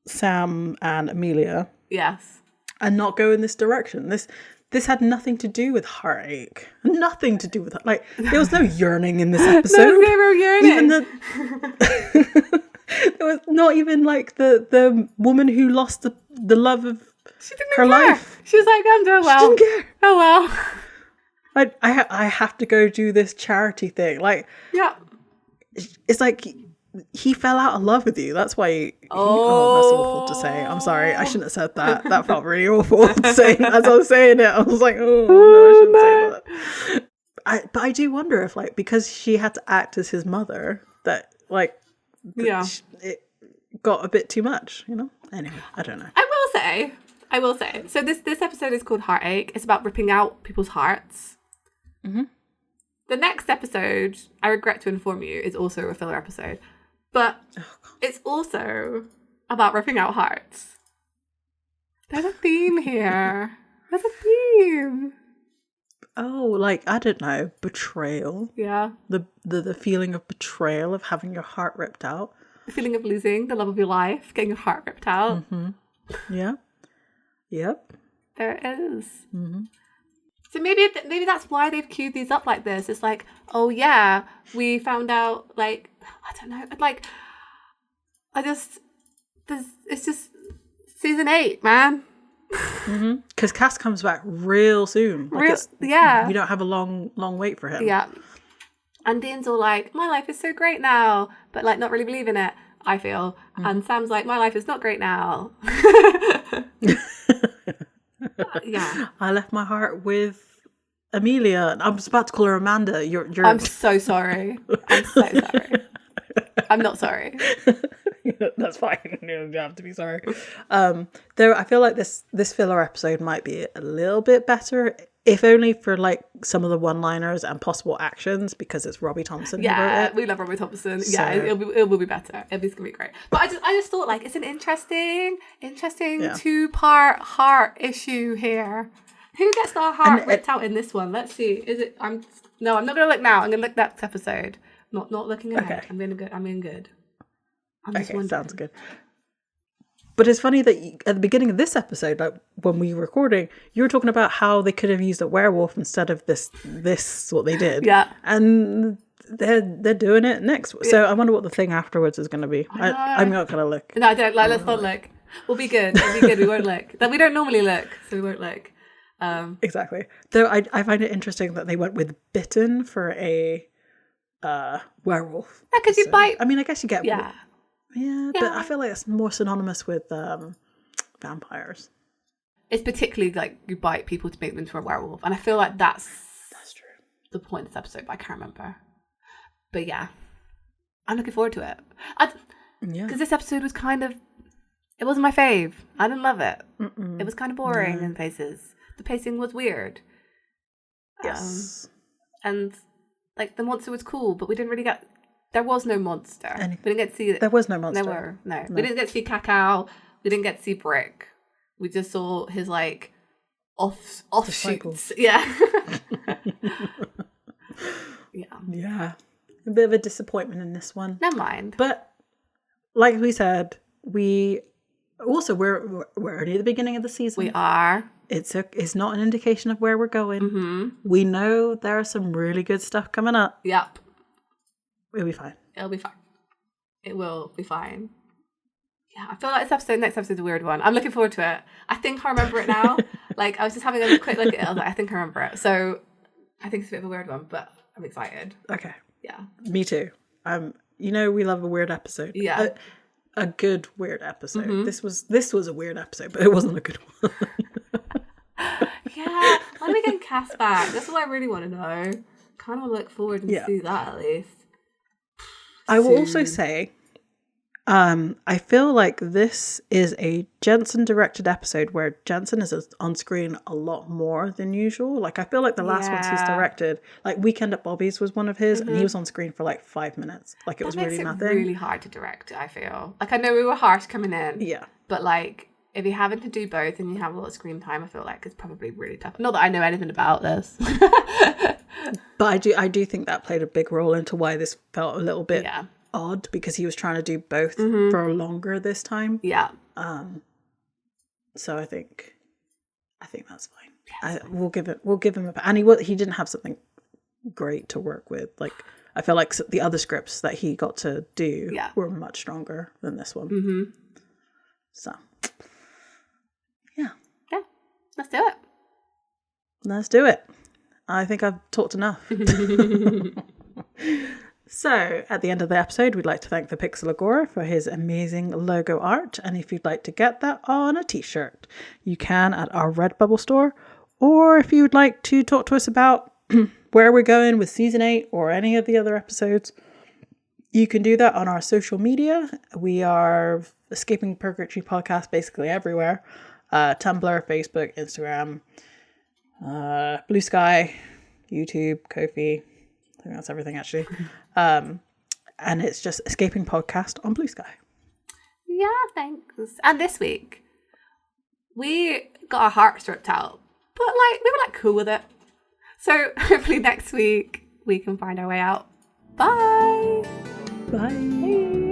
Sam and Amelia. Yes. And not go in this direction. This had nothing to do with heartache. Nothing to do with it. Like, there was no yearning in this episode. There was zero yearning. Even there was not even like the woman who lost the love of her life. She was like, I'm doing well. She didn't care. Oh well. I have to go do this charity thing. Like, yeah. It's like he fell out of love with you. That's why. Oh, that's awful to say. I'm sorry. I shouldn't have said that. That felt really awful saying as I was saying it. I was like, oh no, I shouldn't say that. But I do wonder if, like, because she had to act as his mother, that like, it got a bit too much. You know. Anyway, I don't know. I will say. So this episode is called Heartache. It's about ripping out people's hearts. Mm-hmm. The next episode, I regret to inform you, is also a filler episode. But it's also about ripping out hearts. There's a theme here. There's a theme. Oh, like, I don't know, betrayal. Yeah. The feeling of betrayal, of having your heart ripped out. The feeling of losing the love of your life, getting your heart ripped out. Mm-hmm. Yeah. Yep. There it is. Mm-hmm. So maybe that's why they've queued these up like this. It's like, oh yeah, we found out, like, I don't know, like, it's just season 8, man. Because Cass comes back real soon. Like we don't have a long wait for him. Yeah. And Dean's all like, my life is so great now, but like not really believing it, I feel. And Sam's like, my life is not great now. Yeah. I left my heart with Amelia. I was about to call her Amanda. You're I'm so sorry. I'm so sorry. I'm not sorry. That's fine. You don't have to be sorry. Though I feel like this filler episode might be a little bit better, if only for like some of the one-liners and possible actions, because it's Robbie Thompson who wrote it. We love Robbie Thompson. So, yeah, it will be better. It's gonna be great. But I just thought, like, it's an interesting 2-part heart issue here. Who gets their heart ripped out in this one? Let's see. Is it? I'm not gonna look now. I'm gonna look next episode. Not looking ahead. Okay. I'm being good. Okay, sounds good. But it's funny that at the beginning of this episode, like when we were recording, you were talking about how they could have used a werewolf instead of this what they did. Yeah. And they're doing it next. So I wonder what the thing afterwards is going to be. I'm not going to look. No, I don't. Like, let's not look. We'll be good. We won't look. We don't normally look, so we won't look. Exactly. Though I find it interesting that they went with bitten for a werewolf. Yeah, because you bite. I mean, I guess you get... Yeah, but I feel like it's more synonymous with vampires. It's particularly like you bite people to make them into a werewolf. And I feel like that's true. The point of this episode, but I can't remember. But yeah, I'm looking forward to it. Because this episode was it wasn't my fave. I didn't love it. It was kind of boring in places. The pacing was weird. Yes. And like the monster was cool, but we didn't really get... There was no monster. We didn't get to see... There was no monster. No. We didn't get to see Cacao. We didn't get to see Brick. We just saw his, like, offshoots. Yeah. Yeah. A bit of a disappointment in this one. Never mind. But, like we said, we're only at the beginning of the season. We are. It's not an indication of where we're going. Mm-hmm. We know there are some really good stuff coming up. Yep. It'll be fine. It'll be fine. It will be fine. Yeah, I feel like next episode's a weird one. I'm looking forward to it. I think I remember it now. Like, I was just having a quick look at it. I was like, I think I remember it. So, I think it's a bit of a weird one, but I'm excited. Okay. Yeah. Me too. We love a weird episode. Yeah. a good weird episode. This was a weird episode, but it wasn't a good one. Yeah, when are we getting Cass back? That's what I really want to know. Kind of look forward to see that at least. I will also say, I feel like this is a Jensen directed episode where Jensen is on screen a lot more than usual. Like, I feel like the last ones he's directed, like Weekend at Bobby's was one of his, and he was on screen for like 5 minutes. Like, it was really nothing. That makes it really hard to direct, I feel. Like, I know we were harsh coming in. Yeah. But like, if you're having to do both and you have a lot of screen time, I feel like it's probably really tough. Not that I know anything about this. But I do think that played a big role into why this felt a little bit odd, because he was trying to do both for longer this time. Yeah. So I think that's fine. We'll give him and he didn't have something great to work with. Like, I feel like the other scripts that he got to do were much stronger than this one. So yeah, let's do it. I think I've talked enough. So, at the end of the episode, we'd like to thank the Pixel Agora for his amazing logo art. And if you'd like to get that on a t-shirt, you can at our Redbubble store. Or if you would like to talk to us about where we're going with Season 8 or any of the other episodes, you can do that on our social media. We are Escaping Purgatory Podcast basically everywhere. Tumblr, Facebook, Instagram, Bluesky, YouTube, Ko-fi. I think that's everything, actually. And it's just Escaping Podcast on Bluesky. Yeah, thanks. And this week, we got our hearts ripped out, but like we were like cool with it. So hopefully next week we can find our way out. Bye. Bye.